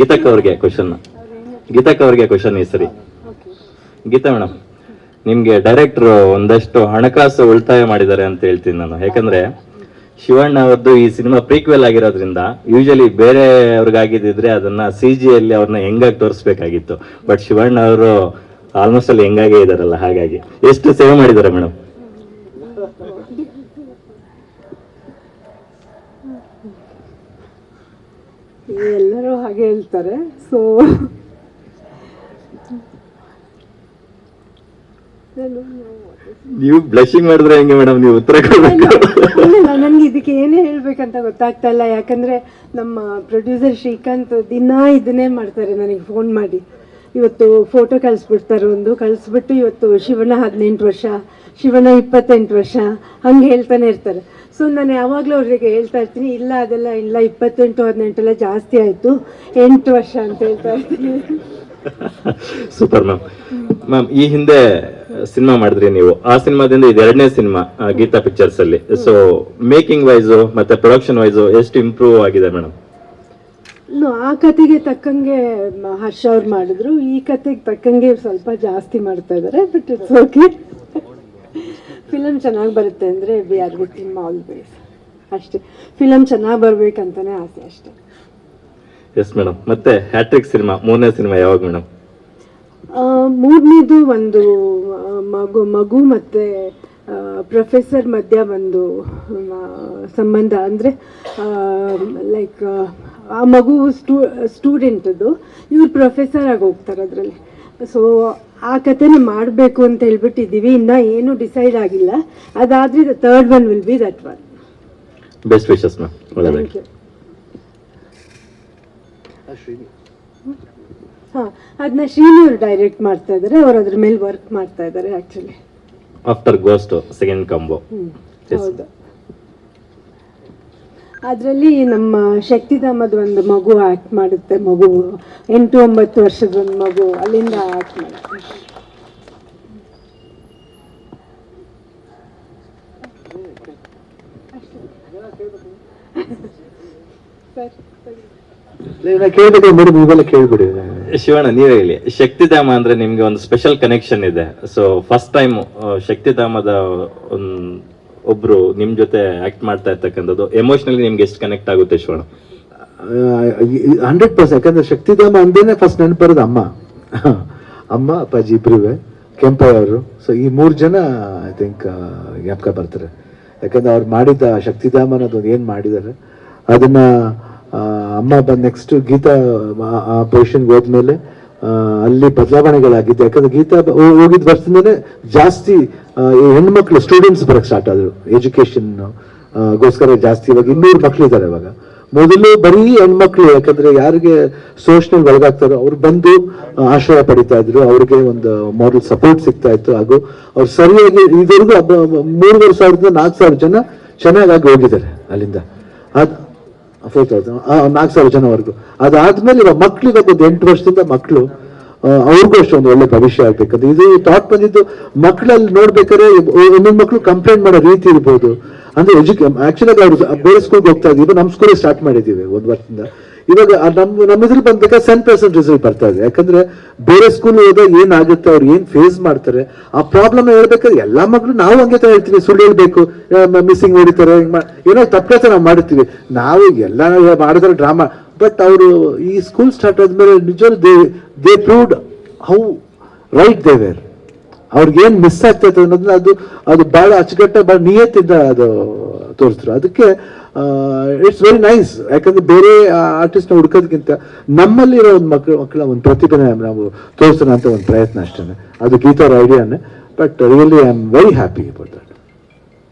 Speaker 6: ಗೀತಕ್ಕ ಅವ್ರಿಗೆ ಕ್ವಶನ್ ಈ ಸರಿ. ಗೀತಾ ಮೇಡಮ್, ನಿಮ್ಗೆ ಡೈರೆಕ್ಟರ್ ಒಂದಷ್ಟು ಹಣಕಾಸು ಉಳಿತಾಯ ಮಾಡಿದ್ದಾರೆ ಅಂತ ಹೇಳ್ತೀನಿ ನಾನು. ಯಾಕಂದ್ರೆ ಶಿವಣ್ಣ ಅವರದ್ದು ಈ ಸಿನಿಮಾ ಪ್ರೀಕ್ವೆಲ್ ಆಗಿರೋದ್ರಿಂದ ಯೂಶಲಿ ಬೇರೆ ಅವ್ರಿಗಾಗಿದ್ದಿದ್ರೆ ಅದನ್ನ CG ಅಲ್ಲಿ ಅವ್ರನ್ನ ಹೆಂಗಾಗಿ ತೋರಿಸ್ಬೇಕಾಗಿತ್ತು. ಬಟ್ ಶಿವಣ್ಣ ಅವರು ಆಲ್ಮೋಸ್ಟ್ ಅಲ್ಲಿ ಹೆಂಗಾಗೇ ಇದಾರಲ್ಲ, ಹಾಗಾಗಿ ಎಷ್ಟು ಸೇವೆ ಮಾಡಿದ್ದಾರೆ ಮೇಡಮ್?
Speaker 5: ಎಲ್ಲರೂ ಹಾಗೆ ಹೇಳ್ತಾರೆ. ಸೊ
Speaker 6: ನೀವು ಬ್ಲಶಿಂಗ್ ಮಾಡಿದ್ರೆ ಹೆಂಗೆ ಮೇಡಮ್, ನೀವು ಉತ್ತರ ಕೊಡ್ಬೇಕು.
Speaker 5: ಇಲ್ಲ, ನನಗೆ ಇದಕ್ಕೆ ಏನೇ ಹೇಳ್ಬೇಕಂತ ಗೊತ್ತಾಗ್ತಾ ಇಲ್ಲ. ಯಾಕಂದ್ರೆ ನಮ್ಮ ಪ್ರೊಡ್ಯೂಸರ್ ಶ್ರೀಕಾಂತ್ ದಿನಾ ಇದನ್ನೇ ಮಾಡ್ತಾರೆ, ನನಗೆ ಫೋನ್ ಮಾಡಿ ಇವತ್ತು ಫೋಟೋ ಕಳಿಸ್ಬಿಡ್ತಾರೆ, ಕಳಿಸ್ಬಿಟ್ಟು ಇವತ್ತು ಶಿವಣ್ಣ 18 ವರ್ಷ, ಶಿವಣ್ಣ 28 ವರ್ಷ ಹಂಗೆ ಹೇಳ್ತಾನೆ ಇರ್ತಾರೆ. ಸೊ ನಾನು ಯಾವಾಗಲೂ ಅವ್ರಿಗೆ ಹೇಳ್ತಾ ಇರ್ತೀನಿ, ಇಲ್ಲ ಅದೆಲ್ಲ ಇಲ್ಲ, 28 18 ಎಲ್ಲ ಜಾಸ್ತಿ ಆಯಿತು, 8 ವರ್ಷ ಅಂತ ಹೇಳ್ತಾ ಇರ್ತೀನಿ.
Speaker 6: ಸೂಪರ್ ಮ್ಯಾಮ್, ಈ ಹಿಂದೆ ಸಿನಿಮಾ ಮಾಡಿದ್ರಿ ನೀವು. ಆ ಸಿನಿಮಾದಿಂದ ಇದು 2ನೇ ಸಿನಿಮಾ ಗೀತಾ ಪಿಕ್ಚರ್ಸ್ ಅಲ್ಲಿ. ಸೊ ಮೇಕಿಂಗ್ ವೈಸು ಮತ್ತೆ ಪ್ರೊಡಕ್ಷನ್ ವೈಸು ಎಷ್ಟು ಇಂಪ್ರೂವ್ ಆಗಿದೆ ಮೇಡಮ್?
Speaker 5: ಆ ಕತೆಗೆ ತಕ್ಕಂಗೆ ಹರ್ಷ ಅವ್ರು ಮಾಡಿದ್ರು, ಈ ಕತೆಗೆ ತಕ್ಕಂಗೆ ಸ್ವಲ್ಪ ಜಾಸ್ತಿ ಮಾಡ್ತಾ ಇದ್ದಾರೆ. ಬಟ್ ಇಟ್ಸ್ ಓಕೆ, ಫಿಲಮ್ ಚೆನ್ನಾಗಿ ಬರುತ್ತೆ ಅಂದರೆ we are with him always. ಅಷ್ಟೇ, ಫಿಲಮ್ ಚೆನ್ನಾಗಿ ಬರ್ಬೇಕಂತಾನೆ ಆಸೆ ಅಷ್ಟೇ.
Speaker 6: Yes madam. ಮತ್ತೆ ಹ್ಯಾಟ್ರಿಕ್ ಸಿನಿಮಾ 3ನೇ ಸಿನಿಮಾ ಯಾವಾಗ ಮೇಡಮ್?
Speaker 5: 3ನೇದು ಒಂದು ಮಗು ಮತ್ತೆ ಪ್ರೊಫೆಸರ್ ಮಧ್ಯ ಒಂದು ಸಂಬಂಧ, ಅಂದರೆ ಲೈಕ್ ಆ ಮಗು ಸ್ಟೂಡೆಂಟದು, ಇವ್ರು ಪ್ರೊಫೆಸರ್ ಆಗಿ ಹೋಗ್ತಾರೆ ಅದರಲ್ಲಿ. ಸೊ ಆ ಕಥೆನ ಮಾಡಬೇಕು ಅಂತ ಹೇಳ್ಬಿಟ್ಟಿದ್ದೀವಿ, ಇನ್ನೂ ಏನೂ ಡಿಸೈಡ್ ಆಗಿಲ್ಲ. ಅದಾದರೆ the third one will be that one.
Speaker 6: Best wishes ma'am.
Speaker 5: Thank you. ಹಾಂ, ಅದನ್ನ ಶ್ರೀನಿಯವ್ರು ಡೈರೆಕ್ಟ್ ಮಾಡ್ತಾ ಇದ್ದಾರೆ, ಅವ್ರು ಅದ್ರ ಮೇಲೆ ವರ್ಕ್ ಮಾಡ್ತಾ ಇದ್ದಾರೆ actually.
Speaker 6: After ghost second combo.
Speaker 5: ಹೌದು, ಅದರಲ್ಲಿ ನಮ್ಮ ಶಕ್ತಿಧಾಮದ ಒಂದು ಮಗು ಆ್ಯಕ್ಟ್ ಮಾಡುತ್ತೆ, ಮಗು 8-9 ವರ್ಷದ ಒಂದು ಮಗು, ಅಲ್ಲಿಂದ ಆ್ಯಕ್ಟ್ ಮಾಡುತ್ತೆ.
Speaker 3: ಕೇಳ್ಬೇಕು ಮೇಡಮ್, ಇವೆಲ್ಲ ಕೇಳ್ಬಿಡಿ.
Speaker 6: ಶಿವಣ್ಣ ನೀವೇ ಹೇಳಿ, ಶಕ್ತಿಧಾಮ ಅಂದ್ರೆ ನಿಮ್ಗೆ ಒಂದು ಸ್ಪೆಷಲ್ ಕನೆಕ್ಷನ್ ಇದೆ. ಸೊ ಫಸ್ಟ್ ಟೈಮ್ ಶಕ್ತಿಧಾಮದ ಒಬ್ರು ನಿಮ್ ಜೊತೆ ಆಕ್ಟ್ ಮಾಡ್ತಾ ಇರ್ತಕ್ಕಂಥದ್ದು ಎಮೋಷನಲಿ ನಿಮ್ಗೆ ಎಷ್ಟು ಕನೆಕ್ಟ್ ಆಗುತ್ತೆ ಶಿವಣ್ಣ?
Speaker 3: 100%. ಯಾಕಂದ್ರೆ ಶಕ್ತಿಧಾಮ ಅಂದೇನೆ ಫಸ್ಟ್ ನೆನಪರೋದು ಅಮ್ಮ, ಅಪ್ಪಾಜಿ ಇಬ್ರುವೆ, ಕೆಂಪಯ್ಯ ಅವರು. ಸೊ ಈ 3 ಜನ ಐ ಥಿಂಕ್ ಜ್ಞಾಪಕ ಬರ್ತಾರೆ. ಯಾಕಂದ್ರೆ ಅವ್ರು ಮಾಡಿದ ಶಕ್ತಿಧಾಮ ಅನ್ನೋದು ಏನ್ ಮಾಡಿದ್ದಾರೆ ಅದನ್ನ ಅಮ್ಮ ಬಂದು ನೆಕ್ಸ್ಟ್ ಗೀತಾ ಆ ಪೊಸಿಷನ್ಗೆ ಹೋದ್ಮೇಲೆ ಅಲ್ಲಿ ಬದಲಾವಣೆಗಳಾಗಿದ್ದು. ಯಾಕಂದ್ರೆ ಗೀತಾ ಹೋಗಿದ್ದ ವರ್ಷದಿಂದನೇ ಜಾಸ್ತಿ ಹೆಣ್ಮಕ್ಳು ಸ್ಟೂಡೆಂಟ್ಸ್ ಬರಕ್ ಸ್ಟಾರ್ಟ್ ಆದ್ರು, ಎಜುಕೇಶನ್ ಗೋಸ್ಕರ ಜಾಸ್ತಿ. ಇವಾಗ 200 ಮಕ್ಳಿದ್ದಾರೆ ಇವಾಗ. ಮೊದಲು ಬರೀ ಹೆಣ್ಮಕ್ಳು, ಯಾಕಂದ್ರೆ ಯಾರಿಗೆ ಸೋಷನಲ್ ಒಳಗಾಗ್ತಾರೋ ಅವ್ರು ಬಂದು ಆಶ್ರಯ ಪಡಿತಾ ಇದ್ರು, ಅವ್ರಿಗೆ ಒಂದು ಮಾರಲ್ ಸಪೋರ್ಟ್ ಸಿಗ್ತಾ ಇತ್ತು. ಹಾಗೂ ಅವ್ರು ಸರಿಯಾಗಿ ಇದುವರೆಗೂ 3,500 4,000 ಜನ ಚೆನ್ನಾಗಿ ಹೋಗಿದ್ದಾರೆ ಅಲ್ಲಿಂದ. 4,000 4,000 ಜನವರೆಗೂ. ಅದಾದ್ಮೇಲೆ ಇವಾಗ ಮಕ್ಳಿಗೆ ಒಂದು 8 ವರ್ಷದಿಂದ ಮಕ್ಕಳು ಅವ್ರಿಗೂ ಅಷ್ಟು ಒಂದು ಒಳ್ಳೆ ಭವಿಷ್ಯ ಆಗ್ಬೇಕಂದ್ರೆ ಇದು ಥಾಟ್ ಬಂದಿದ್ದು. ಮಕ್ಕಳಲ್ಲಿ ನೋಡ್ಬೇಕಾದ್ರೆ ಒಂದೊಂದು ಮಕ್ಕಳು ಕಂಪ್ಲೇಂಟ್ ಮಾಡೋ ರೀತಿ ಇರ್ಬೋದು. ಅಂದ್ರೆ ಆಕ್ಚುಲಿ ಅವ್ರು ಬೇರೆ ಸ್ಕೂಲ್ಗೆ ಹೋಗ್ತಾ ಇದ್ದೀವಿ, ಇವಾಗ ನಮ್ಮ ಸ್ಕೂಲೇ ಸ್ಟಾರ್ಟ್ ಮಾಡಿದ್ದೀವಿ 1 ವರ್ಷದಿಂದ. ಇವಾಗ ನಮ್ಮ ಇದ್ರಲ್ಲಿ ಬಂದ್ಬೇಕಾದ್ರೆ 10% ರಿಸಲ್ಟ್ ಬರ್ತಾ ಇದೆ. ಯಾಕಂದ್ರೆ ಬೇರೆ ಸ್ಕೂಲ್ ಹೋದಾಗ ಏನಾಗುತ್ತೆ, ಅವ್ರು ಏನ್ ಫೇಸ್ ಮಾಡ್ತಾರೆ ಆ ಪ್ರಾಬ್ಲಮ್ ಹೇಳ್ಬೇಕಾದ್ರೆ ಎಲ್ಲಾ ಮಕ್ಳು ನಾವು ಹಂಗೆ ಹೇಳ್ತೀವಿ, ಸುಳ್ಳು ಹೇಳ್ಬೇಕು, ಮಿಸ್ಸಿಂಗ್ ಹೊಡಿತಾರೆ, ಏನೋ ತಪ್ಪು ನಾವು ಮಾಡ್ತೀವಿ. ನಾವು ಎಲ್ಲ ಮಾಡಿದ್ರೆ ಡ್ರಾಮಾ. ಬಟ್ ಅವರು ಈ ಸ್ಕೂಲ್ ಸ್ಟಾರ್ಟ್ ಆದ್ಮೇಲೆ ನಿಜವಾಗ್ಲೂ they proved how right they were. ಅವ್ರಿಗೇನ್ ಮಿಸ್ ಆಗ್ತೈತೆ ಅನ್ನೋದನ್ನ ಅದು ಬಹಳ ಅಚ್ಚುಕಟ್ಟ, ಬಹಳ ನಿಯತ್ತಿಂದ ಅದು ತೋರಿಸಿದ್ರು. ಅದಕ್ಕೆ ಇಟ್ಸ್ ವೆರಿ ನೈಸ್. ಯಾಕಂದ್ರೆ ಬೇರೆ ಆರ್ಟಿಸ್ಟ್ ನ ಹುಡ್ಕೋದಕ್ಕಿಂತ ನಮ್ಮಲ್ಲಿರೋ ಒಂದು ಮಕ್ಕಳ ಒಂದು ಪ್ರತಿಭೆನ ನಾವು ತೋರಿಸೋಣ ಅಂತ ಒಂದು ಪ್ರಯತ್ನ ಅಷ್ಟೇ. ಅದು ಗೀತಾರ ಐಡಿಯಾನೆ. But really I am very happy about that.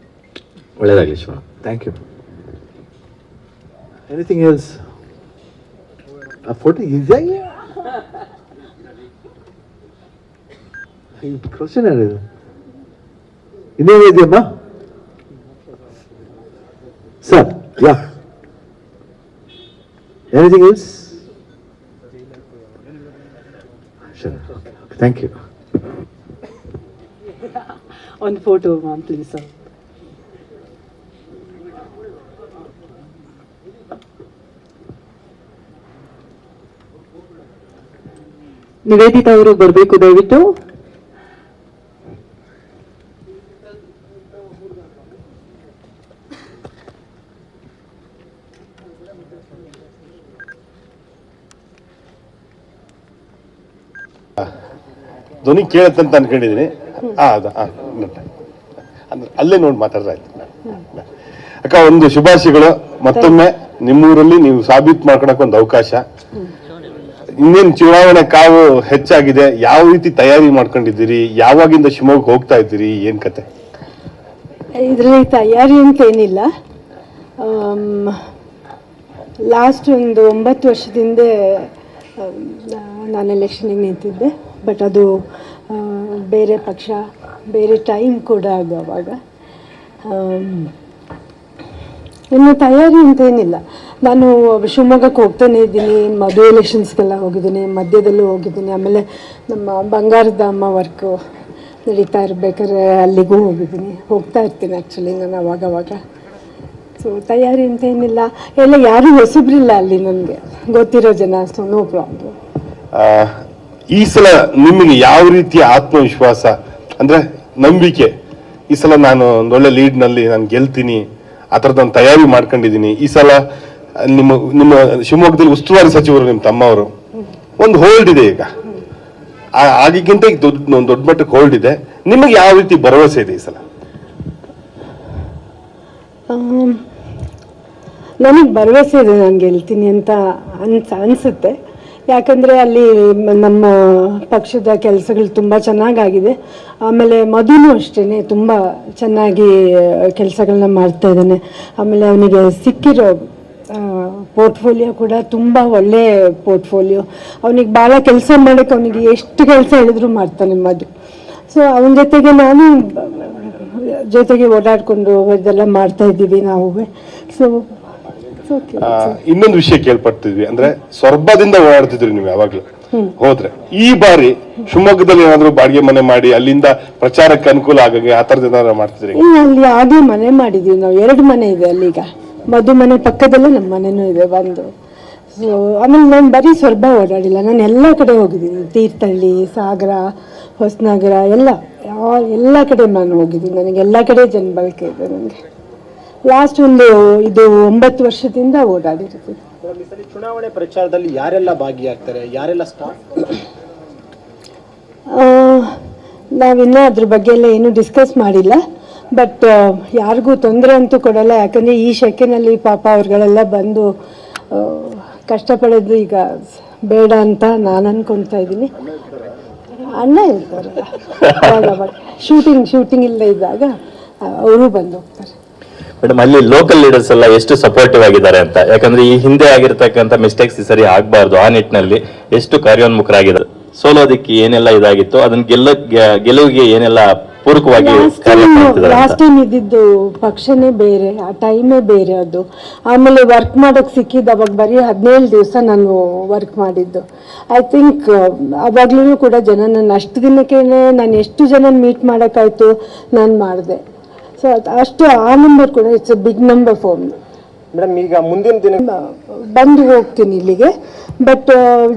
Speaker 6: ಒಳ್ಳೆಯದಾಗಲಿ Shivanna.
Speaker 3: Thank you. Anything else? ಆ ಫೋಟೋ ಇದೆಯಾ? ಕ್ವಶನ್ ಯಾರಿದು? ಇನ್ನೇನು ಇದೆಯಮ್ಮ sir? Yeah, anything else? Sir, thank you.
Speaker 1: ಒಂದು photo ma'am please sir. Niveditha ಅವರು ಬರಬೇಕು ದಯವಿಟ್ಟು.
Speaker 7: ಧ್ವನಿ ಕೇಳತ್ತಂತ ಅನ್ಕೊಂಡಿದ್ದೀನಿ. ಅಲ್ಲೇ ನೋಡಿ ಮಾತಾಡ್ತಾ ಇದ್ದೀನಿ ಅಕ್ಕ. ಒಂದು ಶುಭಾಶಯಗಳು ಮತ್ತೊಮ್ಮೆ. ನಿಮ್ಮೂರಲ್ಲಿ ನೀವು ಸಾಬೀತು ಮಾಡ್ಕೊಳಕ್ ಒಂದು ಅವಕಾಶ. ಇನ್ನೇನು ಚುನಾವಣೆ ಕಾವು ಹೆಚ್ಚಾಗಿದೆ, ಯಾವ ರೀತಿ ತಯಾರಿ ಮಾಡ್ಕೊಂಡಿದ್ದೀರಿ? ಯಾವಾಗಿಂದ ಶಿವಮೊಗ್ಗ ಹೋಗ್ತಾ ಇದ್ದೀರಿ? ಏನ್ ಕತೆ?
Speaker 5: ಇದರಲ್ಲಿ ತಯಾರಿ ಅಂತ ಏನಿಲ್ಲ. ಲಾಸ್ಟ್ ಒಂದು 9 ವರ್ಷದಿಂದ ನಾನು ಎಲೆಕ್ಷನಿಗೆ ನಿಂತಿದ್ದೆ, ಬಟ್ ಅದು ಬೇರೆ ಪಕ್ಷ, ಬೇರೆ ಟೈಮ್ ಕೂಡ ಆಗುವಾಗ. ಇನ್ನು ತಯಾರಿ ಅಂತ ಏನಿಲ್ಲ. ನಾನು ಶಿವಮೊಗ್ಗಕ್ಕೆ ಹೋಗ್ತಾನೆ ಇದ್ದೀನಿ, ಮದುವೆ ಎಲೆಕ್ಷನ್ಸ್ಗೆಲ್ಲ ಹೋಗಿದ್ದೀನಿ, ಮಧ್ಯದಲ್ಲೂ ಹೋಗಿದ್ದೀನಿ. ಆಮೇಲೆ ನಮ್ಮ ಬಂಗಾರದ ಅಮ್ಮ ವರ್ಕು ನಡೀತಾ ಇರಬೇಕಾದ್ರೆ ಅಲ್ಲಿಗೂ ಹೋಗ್ತಾ ಇರ್ತೀನಿ ಆ್ಯಕ್ಚುಲಿ ನಾನು ಅವಾಗವಾಗ. ಸೊ ತಯಾರಿ ಅಂತ ಏನಿಲ್ಲ, ಎಲ್ಲ ಯಾರೂ ಹೊಸಬ್ರಿಲ್ಲ ಅಲ್ಲಿ, ನನಗೆ ಗೊತ್ತಿರೋ ಜನ, ಸೊ ನೋ ಪ್ರಾಬ್ಲಮ್.
Speaker 7: ಈ ಸಲ ನಿಮಗೆ ಯಾವ ರೀತಿಯ ಆತ್ಮವಿಶ್ವಾಸ, ಅಂದ್ರೆ ನಂಬಿಕೆ, ಈ ಸಲ ನಾನು ಒಂದೊಳ್ಳೆ ಲೀಡ್ನಲ್ಲಿ ನಾನು ಗೆಲ್ತೀನಿ, ಆ ಥರದೊಂದು ತಯಾರಿ ಮಾಡ್ಕೊಂಡಿದ್ದೀನಿ? ಈ ಸಲ ನಿಮ್ಮ ಶಿವಮೊಗ್ಗದಲ್ಲಿ ಉಸ್ತುವಾರಿ ಸಚಿವರು ನಿಮ್ಮ ತಮ್ಮವರು, ಒಂದು ಹೋಲ್ಡ್ ಇದೆ ಈಗ, ಆಗಿಗಿಂತ ಈಗ ದೊಡ್ಡ ಮಟ್ಟಕ್ಕೆ ಹೋಲ್ಡ್ ಇದೆ. ನಿಮಗೆ ಯಾವ ರೀತಿ ಭರವಸೆ ಇದೆ ಈ ಸಲ?
Speaker 5: ನನಗೆ ಭರವಸೆ ಇದೆ ನಾನು ಗೆಲ್ತೀನಿ ಅಂತ ಅನಿಸುತ್ತೆ. ಯಾಕಂದರೆ ಅಲ್ಲಿ ನಮ್ಮ ಪಕ್ಷದ ಕೆಲಸಗಳು ತುಂಬ ಚೆನ್ನಾಗಾಗಿದೆ. ಆಮೇಲೆ ಮಧುನೂ ಅಷ್ಟೇ ತುಂಬ ಚೆನ್ನಾಗಿ ಕೆಲಸಗಳನ್ನ ಮಾಡ್ತಾ ಇದ್ದಾನೆ. ಆಮೇಲೆ ಅವನಿಗೆ ಸಿಕ್ಕಿರೋ ಪೋರ್ಟ್ಫೋಲಿಯೋ ಕೂಡ ತುಂಬ ಒಳ್ಳೆ ಪೋರ್ಟ್ಫೋಲಿಯೋ. ಅವನಿಗೆ ಭಾಳ ಕೆಲಸ ಮಾಡೋಕ್ಕೆ, ಅವನಿಗೆ ಎಷ್ಟು ಕೆಲಸ ಹೇಳಿದ್ರು ಮಾಡ್ತಾನೆ ಮಧು. ಸೊ ಅವನ ಜೊತೆಗೆ ನಾನು ಜೊತೆಗೆ ಓಡಾಡಿಕೊಂಡು ಇದೆಲ್ಲ ಮಾಡ್ತಾ ಇದ್ದೀವಿ ನಾವು. ಸೊ
Speaker 7: ಇನ್ನೊಂದು ವಿಷಯ ಕೇಳ್ಪಡ್ತಿದ್ವಿ, ಅಂದ್ರೆ ಸೊರಬದಿಂದ ಓಡಾಡ್ತಿದ್ರಿ ನೀವು ಯಾವಾಗ್ಲೂ ಹೋದ್ರೆ. ಈ ಬಾರಿ ಶಿವಮೊಗ್ಗದಲ್ಲಿ ಏನಾದ್ರು ಬಾಡಿಗೆ ಮನೆ ಮಾಡಿ ಅಲ್ಲಿಂದ ಪ್ರಚಾರಕ್ಕೆ ಅನುಕೂಲ ಆಗಂಗೆ ಆ ತರದ ಏನಾದ್ರು ಮಾಡ್ತಿದ್ರಿ?
Speaker 5: ಅಲ್ಲಿ ಆಗಲೇ ಮನೆ ಮಾಡಿದೀವಿ ನಾವು, 2 ಮನೆ ಇದೆ ಅಲ್ಲೀಗ. ಮಧು ಮನೆ ಪಕ್ಕದಲ್ಲೇ ನಮ್ಮ ಮನೆನೂ ಇದೆ ಒಂದು. ಸೊ ಆಮೇಲೆ ನಾನು ಬರೀ ಸೊರಬ ಓಡಾಡಿಲ್ಲ, ನಾನು ಎಲ್ಲ ಕಡೆ ಹೋಗಿದ್ದೀನಿ. ತೀರ್ಥಹಳ್ಳಿ, ಸಾಗರ, ಹೊಸನಗರ ಎಲ್ಲ ಕಡೆ ನಾನು ಹೋಗಿದ್ದೀನಿ. ನನಗೆ ಎಲ್ಲ ಕಡೆ ಜನಬಳಕೆ ಇದೆ ನನಗೆ. ಲಾಸ್ಟ್ ಒಂದು 9 ವರ್ಷದಿಂದ ಓಡಾಡಿರ್ತೀವಿ.
Speaker 8: ಚುನಾವಣೆ ಪ್ರಚಾರದಲ್ಲಿ ಯಾರೆಲ್ಲ ಭಾಗಿಯಾಗ್ತಾರೆ, ಯಾರೆಲ್ಲ ಸ್ಟಾರ್ಟ್?
Speaker 5: ನಾವಿನ್ನ ಅದ್ರ ಬಗ್ಗೆ ಎಲ್ಲ ಏನು ಡಿಸ್ಕಸ್ ಮಾಡಿಲ್ಲ. ಬಟ್ ಯಾರಿಗೂ ತೊಂದರೆ ಅಂತೂ ಕೊಡಲ್ಲ. ಯಾಕಂದರೆ ಈ ಶೆಕೆನಲ್ಲಿ ಪಾಪ ಅವ್ರುಗಳೆಲ್ಲ ಬಂದು ಕಷ್ಟಪಡೋದು ಈಗ ಬೇಡ ಅಂತ ನಾನು ಅನ್ಕೊಳ್ತಾ ಇದ್ದೀನಿ. ಅಣ್ಣ ಇರ್ತಾರಲ್ಲ ಅವಾಗ ಶೂಟಿಂಗ್ ಇಲ್ಲ ಇದ್ದಾಗ ಅವರು ಬಂದು ಹೋಗ್ತಾರೆ.
Speaker 6: ಮೇಡಮ್, ಅಲ್ಲಿ ಲೋಕಲ್ ಲೀಡರ್ಸ್ ಎಲ್ಲ ಎಷ್ಟು ಸಪೋರ್ಟಿವ್ ಆಗಿದ್ದಾರೆ ಅಂತ, ಯಾಕಂದ್ರೆ ಈ ಹಿಂದೆ ಆಗಿರ್ತಕ್ಕಂಥ ಮಿಸ್ಟೇಕ್ಸ್ ಈ ಸರಿ ಆಗ್ಬಾರ್ದು, ಆ ನಿಟ್ಟಿನಲ್ಲಿ ಎಷ್ಟು ಕಾರ್ಯೋನ್ಮುಖರಾಗಿದ್ದಾರೆ. ಸೋಲೋದಕ್ಕೆ ಏನೆಲ್ಲ ಇದಾಗಿತ್ತು, ಅದನ್ನ ಗೆಲುವಿಗೆ ಏನೆಲ್ಲ ಪೂರಕವಾಗಿ
Speaker 5: ಲಾಸ್ಟ್ ಟೈಮ್ ಇದ್ದಿದ್ದು ಪಕ್ಷನೇ ಬೇರೆ, ಆ ಟೈಮೇ ಬೇರೆ ಅದು. ಆಮೇಲೆ ವರ್ಕ್ ಮಾಡೋಕೆ ಸಿಕ್ಕಿದ್ದು ಅವಾಗ ಬರೀ 17 ದಿವಸ ನಾನು ವರ್ಕ್ ಮಾಡಿದ್ದು. ಐ ಥಿಂಕ್ ಅವಾಗ್ಲೂ ಕೂಡ ಜನ ನನ್ನ ಅಷ್ಟು ದಿನಕ್ಕೆ ನಾನು ಎಷ್ಟು ಜನ ಮೀಟ್ ಮಾಡೋಕ್ಕಾಯ್ತು ನಾನು ಮಾಡಿದೆ. ಸೊ ಅಷ್ಟು ಆ ನಂಬರ್ ಕೂಡ it's a big number for me.
Speaker 8: Madam, ಈಗ ಮುಂದಿನ ದಿನ
Speaker 5: ಬಂದು ಹೋಗ್ತೀನಿ ಇಲ್ಲಿಗೆ, ಬಟ್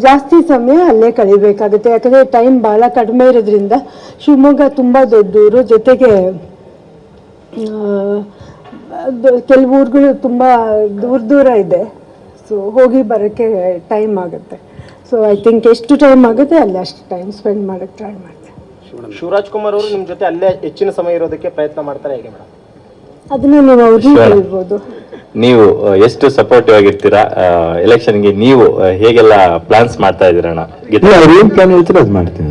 Speaker 5: ಜಾಸ್ತಿ ಸಮಯ ಅಲ್ಲೇ ಕಳಿಬೇಕಾಗುತ್ತೆ. ಯಾಕಂದರೆ ಟೈಮ್ ಭಾಳ ಕಡಿಮೆ ಇರೋದ್ರಿಂದ ಶಿವಮೊಗ್ಗ ತುಂಬ ದೊಡ್ಡೂರು, ಜೊತೆಗೆ ಕೆಲವು ಊರುಗಳು ತುಂಬ ದೂರ ಇದೆ. ಸೊ ಹೋಗಿ ಬರೋಕ್ಕೆ ಟೈಮ್ ಆಗುತ್ತೆ. ಸೊ ಐ ಥಿಂಕ್ ಎಷ್ಟು ಟೈಮ್ ಆಗುತ್ತೆ ಅಲ್ಲಿ ಅಷ್ಟು ಟೈಮ್ ಸ್ಪೆಂಡ್ ಮಾಡೋಕ್ಕೆ ಟ್ರೈ ಮಾಡ್ತೀನಿ.
Speaker 8: ಶಿವರಾಜ್ ಕುಮಾರ್ ಅವರು ನಿಮ್ಮ ಜೊತೆ ಅಲ್ಲೇ ಹೆಚ್ಚಿನ ಸಮಯ ಇರೋದಕ್ಕೆ ಪ್ರಯತ್ನ ಮಾಡ್ತಾರೆ, ಹೇಗೆ ಮೇಡಮ್?
Speaker 5: ಅದನ್ನ ನೀವು ಅವ್ರಿಗೆ ಹೇಳ್ಬೋದು.
Speaker 6: ನೀವು ಎಷ್ಟು ಸಪೋರ್ಟಿವ್ ಆಗಿರ್ತೀರಾ ಎಲೆಕ್ಷನ್ಗೆ? ನೀವು ಹೇಗೆಲ್ಲ ಪ್ಲಾನ್ಸ್ ಮಾಡ್ತಾ ಇದ್ದೀರಣ್ಣ?
Speaker 3: ಅವ್ರು ಏನ್ ಪ್ಲಾನ್ ಹೇಳ್ತಾರೆ ಅದು ಮಾಡ್ತೀನಿ,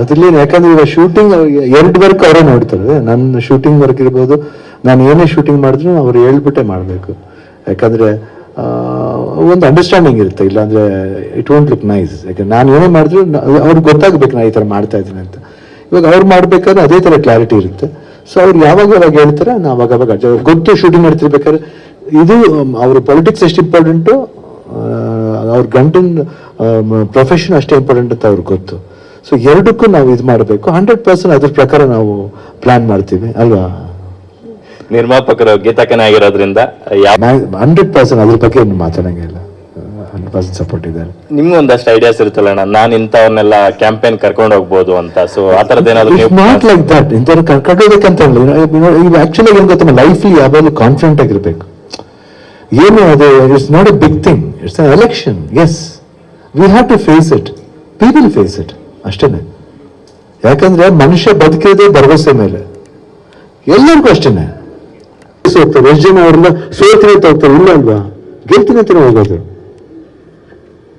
Speaker 3: ಅದ್ರಲ್ಲಿ. ಯಾಕಂದ್ರೆ ಈಗ ಶೂಟಿಂಗ್ 2 ವರ್ಕ್ ಅವರೇ ನೋಡ್ತಾರೆ. ನನ್ನ ಶೂಟಿಂಗ್ ವರ್ಕ್ ಇರ್ಬೋದು, ನಾನು ಏನೇ ಶೂಟಿಂಗ್ ಮಾಡಿದ್ರು ಅವ್ರು ಹೇಳ್ಬಿಟ್ಟೆ ಮಾಡ್ಬೇಕು. ಯಾಕಂದ್ರೆ ಒಂದು ಅಂಡರ್ಸ್ಟ್ಯಾಂಡಿಂಗ್ ಇರುತ್ತೆ, ಇಲ್ಲಾಂದ್ರೆ ಇಟ್ ವೋಂಟ್ ಲುಕ್ ನೈಸ್. ಯಾಕಂದ್ರೆ ನಾನು ಏನೇ ಮಾಡಿದ್ರು ಅವ್ರಿಗೆ ಗೊತ್ತಾಗ್ಬೇಕು ನಾ ಈ ತರ ಮಾಡ್ತಾ ಇದ್ದೀನಿ ಅಂತ. ಇವಾಗ ಅವ್ರು ಮಾಡ್ಬೇಕಾದ್ರೆ ಅದೇ ತರ ಕ್ಲಾರಿಟಿ ಇರುತ್ತೆ. ಸೊ ಅವ್ರು ಯಾವಾಗ ಹೇಳ್ತಾರೆ ನಾವು ಅವಾಗ ಗೊತ್ತು. ಶೂಟಿಂಗ್ ಮಾಡ್ತಿರ್ಬೇಕಾದ್ರೆ ಇದು ಅವ್ರ ಪೊಲಿಟಿಕ್ಸ್ ಎಷ್ಟು ಇಂಪಾರ್ಟೆಂಟು, ಅವ್ರ ಗಂಟನ್ ಪ್ರೊಫೆಷನ್ ಅಷ್ಟೇ ಇಂಪಾರ್ಟೆಂಟ್ ಅಂತ ಅವ್ರಿಗೆ ಗೊತ್ತು. ಸೊ ಎರಡಕ್ಕೂ ನಾವು ಇದು ಮಾಡಬೇಕು. 100% ಅದ್ರ ಪ್ರಕಾರ ನಾವು ಪ್ಲಾನ್ ಮಾಡ್ತೀವಿ ಅಲ್ವಾ?
Speaker 6: ನಿರ್ಮಾಪಕರು ಗೀತಕನೇ ಆಗಿರೋದ್ರಿಂದ
Speaker 3: 100% ಅದ್ರ ಬಗ್ಗೆ ಏನು ಮಾತಾಡಂಗಿಲ್ಲ. 100% ಸಪೋರ್ಟ್ ಇದ್ದಾರೆ.
Speaker 6: ನಿಮ್ಗೆ ಒಂದಷ್ಟು ಐಡಿಯಾಸ್ ಇರುತ್ತಲ್ಲ, ನಾನು ಇಂಥವನ್ನೆಲ್ಲ ಕ್ಯಾಂಪೇನ್ ಕರ್ಕೊಂಡು ಹೋಗ್ಬೋದು ಅಂತ. ಸೊ ಆ ಥರದ್ದು ಏನಾದ್ರು
Speaker 3: ನಾಟ್ ಲೈಕ್ ದಟ್. ಇಂಥವ್ರು ಕರ್ಕೊಂಡೋಗ್ಬೇಕಂತ ಆಕ್ಚುಲಿ ಏನ್ ಗೊತ್ತ, ಲೈಫ್ಲಿ ಯಾವಾಗಲೂ ಕಾನ್ಫಿಡೆಂಟ್ ಆಗಿರ್ಬೇಕು. ಏನು ಅದು it's not a big thing, it's an election. Yes, we have to face it, people face it ಅಷ್ಟೇನೆ. ಯಾಕಂದ್ರೆ ಮನುಷ್ಯ ಬದುಕಿರೋದೇ ಭರವಸೆ ಮೇಲೆ. ಎಲ್ಲರಿಗೂ ಅಷ್ಟೇನೆ. ಹೋಗ್ತಾರೆ ಎಷ್ಟು ಜನ, ಅವ್ರನ್ನ ಸೋತ್ರಿ ಅಂತ ಹೋಗ್ತಾರೆ, ಇಲ್ಲ ಅಲ್ವಾ? ಗೆಲ್ತೀನಿ ಅಂತ ಹೋಗೋದು.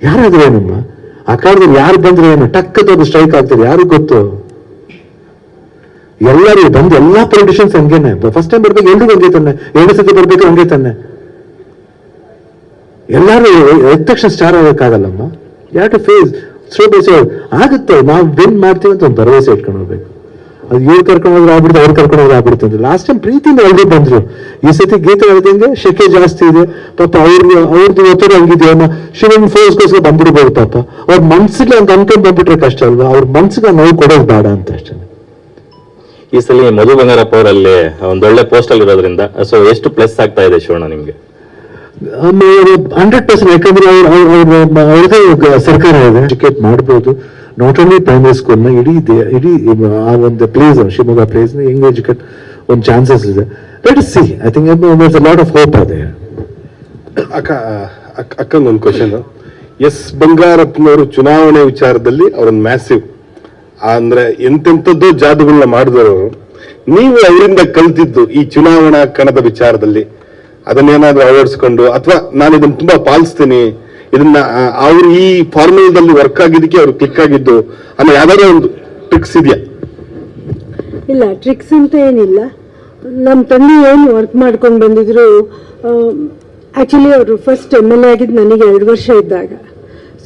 Speaker 3: ಯಾರಾದ್ರೂ ಏನಮ್ಮ, ಆ ಕಾಲದಲ್ಲಿ ಯಾರು ಬಂದ್ರೆ ಏನು ಟಕ್ಕದ ಅದು ಸ್ಟ್ರೈಕ್ ಆಗ್ತದೆ, ಯಾರಿಗ್ ಗೊತ್ತು? ಎಲ್ಲರೂ ಬಂದು ಎಲ್ಲಾ ಪೊಲಿಟಿಷಿಯನ್ಸ್ ಹಂಗೇನೆ, ಫಸ್ಟ್ ಟೈಮ್ ಬರ್ಬೇಕು ಎಲ್ರಿಗೂ ಹಂಗೆ ತಾನೆ, 2 ಸತಿ ಬರ್ಬೇಕು ಹಂಗೆ ತಾನೆ. ಎಲ್ಲಾರು ಎದ್ದ ತಕ್ಷಣ ಸ್ಟಾರ್ ಆಗಕ್ಕಾಗಲ್ಲಮ್ಮ. ಯಾಟ್ to phase slow by slow ಆಗುತ್ತೆ. ನಾವು ವಿನ್ ಮಾಡ್ತೀವಿ ಅಂತ ಒಂದು ಭರವಸೆ ಇಟ್ಕೊಂಡು ಹೋಗ್ಬೇಕು. ಅದು ಇವ್ರು ಕರ್ಕೊಂಡು ಹೋದ್ರೆ ಆಗ್ಬಿಡುತ್ತೆ, ಅವ್ರು ಕರ್ಕೊಂಡು ಹೋದ್ರೆ ಆಗ್ಬಿಡುತ್ತೆ. ಲಾಸ್ಟ್ ಟೈಮ್ ಪ್ರೀತಿಯಿಂದ ಎಲ್ರು ಬಂದ್ರು. ಈ ಸತಿ ಗೀತೆ ಹೇಳ್ದಂಗೆ ಶೆಕೆ ಜಾಸ್ತಿ ಇದೆ ಪಾಪ. ಅವ್ರದ್ದು ಒತ್ತಡ ಹಂಗಿದೆಯೋ ಶಿವನ್ ಫೋರ್ಸ್ಗೋಸ್ಕರ ಬಂದ್ಬಿಡ್ಬೋದು ಪಾಪ. ಅವ್ರ ಮನ್ಸಿಗೆ ಹಂಗೆ ಅನ್ಕೊಂಡ್ ಬಂದ್ಬಿಟ್ರೆ ಕಷ್ಟ ಅಲ್ವಾ? ಅವ್ರ ಮನ್ಸಿಗೆ ನೋವು ಕೊಡೋದು ಬೇಡ ಅಂತ ಅಷ್ಟೇ.
Speaker 6: ಈ ಸಲ ಮಧು ಬಂಗಾರಪ್ಪ ಅವರಲ್ಲಿ ಒಂದೊಳ್ಳೆ ಪೋಸ್ಟ್ ಅಲ್ಲಿ ಇರೋದ್ರಿಂದ ಸೊ ಎಷ್ಟು ಪ್ಲಸ್ ಆಗ್ತಾ ಇದೆ ಶಿವಣ್ಣ ನಿಮ್ಗೆ?
Speaker 3: 100%. ಯಾಕಂದ್ರೆ ಅವ್ರದೇ ಸರ್ಕಾರ ಇದೆ, ಎಜುಕೇಟ್ ಮಾಡ್ಬೋದು. ನಾಟ್ ಓನ್ಲಿ ಪ್ರೈಮರಿ ಸ್ಕೂಲ್ನ, ಇಡೀ ಆ ಒಂದು ಪ್ಲೇಸ್, ಶಿವಮೊಗ್ಗ ಪ್ಲೇಸ್ ಹೆಂಗ್ ಎಜುಕೇಟ್ ಒಂದು ಚಾನ್ಸಸ್ ಇದೆ. Let us see. I think there's a lot of hope ಅದೇ.
Speaker 7: ಅಕ್ಕಂದೊಂದು ಕ್ವಶನ್. ಎಸ್ ಬಂಗಾರಪ್ಪನವರು ಚುನಾವಣೆ ವಿಚಾರದಲ್ಲಿ ಅವರೊಂದು ಮ್ಯಾಸಿವ್ ಅಂದ್ರೆ ಎಂತೆಂಥದ್ದೋ ಜಾದುಗಳನ್ನ ಮಾಡಿದವರು. ನೀವು ಅವರಿಂದ ಕಲ್ತಿದ್ದು ಈ ಚುನಾವಣಾ ಕಣದ ವಿಚಾರದಲ್ಲಿ ಅದನ್ನೇನಾದ್ರೂ ಅಳವಡಿಸ್ಕೊಂಡು, ಅಥವಾ ನಾನು ಇದನ್ನ ತುಂಬಾ ಪಾಲಿಸ್ತೀನಿ, ಇದನ್ನ ಅವ್ರು ಈ ಫಾರ್ಮುಲಾದಲ್ಲಿ ವರ್ಕ್ ಆಗಿದ್ದಕ್ಕೆ ಅವ್ರು ಕ್ಲಿಕ್ ಆಗಿದ್ದು ಅನ್ನೋ ಯಾವ್ದಾದ್ರು ಒಂದು ಟ್ರಿಕ್ಸ್ ಇದೆಯಾ?
Speaker 5: ಇಲ್ಲ, ಟ್ರಿಕ್ಸ್ ಅಂತ ಏನಿಲ್ಲ. ನಮ್ಮ ತಂದೆ ಏನು ವರ್ಕ್ ಮಾಡ್ಕೊಂಡು ಬಂದಿದ್ರು. ಆಕ್ಚುಲಿ ಅವರು ಫಸ್ಟ್ MLA ಆಗಿದ್ದು ನನಗೆ 2 ವರ್ಷ ಇದ್ದಾಗ.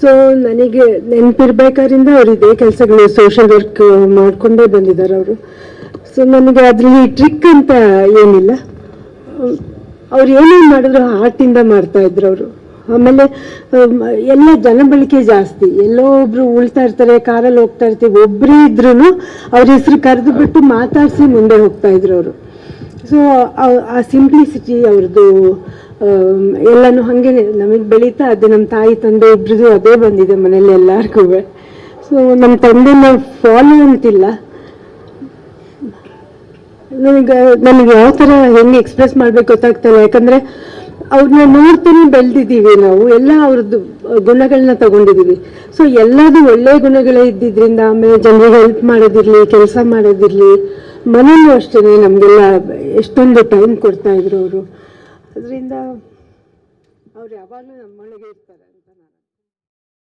Speaker 5: ಸೊ ನನಗೆ ನೆನಪಿರ್ಬೇಕಾದ್ರಿಂದ ಅವ್ರು ಇದೇ ಕೆಲಸಗಳು ಸೋಷಿಯಲ್ ವರ್ಕ್ ಮಾಡ್ಕೊಂಡೇ ಬಂದಿದ್ದಾರೆ ಅವರು. ಸೊ ನನಗೆ ಅದರಲ್ಲಿ ಟ್ರಿಕ್ ಅಂತ ಏನಿಲ್ಲ. ಅವ್ರು ಏನೇನು ಮಾಡಿದ್ರು ಹಾರ್ಟಿಂದ ಮಾಡ್ತಾ ಇದ್ರು ಅವರು. ಆಮೇಲೆ ಎಲ್ಲ ಜನಬಳಕೆ ಜಾಸ್ತಿ. ಎಲ್ಲೋ ಒಬ್ರು ಉಳ್ತಾ ಇರ್ತಾರೆ, ಕಾರಲ್ಲಿ ಹೋಗ್ತಾ ಇರ್ತೀವಿ, ಒಬ್ಬರೇ ಇದ್ರೂ ಅವ್ರ ಹೆಸರು ಕರೆದು ಬಿಟ್ಟು ಮಾತಾಡಿಸಿ ಮುಂದೆ ಹೋಗ್ತಾ ಇದ್ರು ಅವರು. ಸೊ ಆ ಸಿಂಪ್ಲಿಸಿಟಿ ಅವ್ರದ್ದು ಎಲ್ಲನೂ ಹಾಗೇನೆ ನಮಗೆ ಬೆಳೀತಾ ಅದು. ನಮ್ಮ ತಾಯಿ ತಂದೆ ಇಬ್ರದ್ದು ಅದೇ ಬಂದಿದೆ ಮನೇಲಿ ಎಲ್ಲರಿಗೂ. ಸೊ ನಮ್ಮ ತಂದೆನ ಫಾಲೋ ಅಂತಿಲ್ಲ, ನನಗೆ ಯಾವ ಥರ ಹೆಂಗೆ ಎಕ್ಸ್ಪ್ರೆಸ್ ಮಾಡ್ಬೇಕು ಗೊತ್ತಾಗ್ತಲ್ಲ. ಯಾಕಂದರೆ ಅವ್ರನ್ನ ನೋಡ್ತಾನೆ ಬೆಳೆದಿದ್ದೀವಿ ನಾವು, ಎಲ್ಲ ಅವ್ರದ್ದು ಗುಣಗಳನ್ನ ತಗೊಂಡಿದ್ದೀವಿ. ಸೊ ಎಲ್ಲದೂ ಒಳ್ಳೆಯ ಗುಣಗಳೇ ಇದ್ದಿದ್ರಿಂದ, ಆಮೇಲೆ ಜನರಿಗೆ ಹೆಲ್ಪ್ ಮಾಡೋದಿರಲಿ, ಕೆಲಸ ಮಾಡೋದಿರಲಿ, ಮನೇಲೂ ಅಷ್ಟೇ ನಮಗೆಲ್ಲ ಎಷ್ಟೊಂದು ಟೈಮ್ ಕೊಡ್ತಾ ಇದ್ರು ಅವರು. ಅದರಿಂದ ಅವ್ರು ಯಾವಾಗಲೂ ನಮ್ಮೊಳಗೆ ಇರ್ತಾರೆ ಅಂತ ನಾನು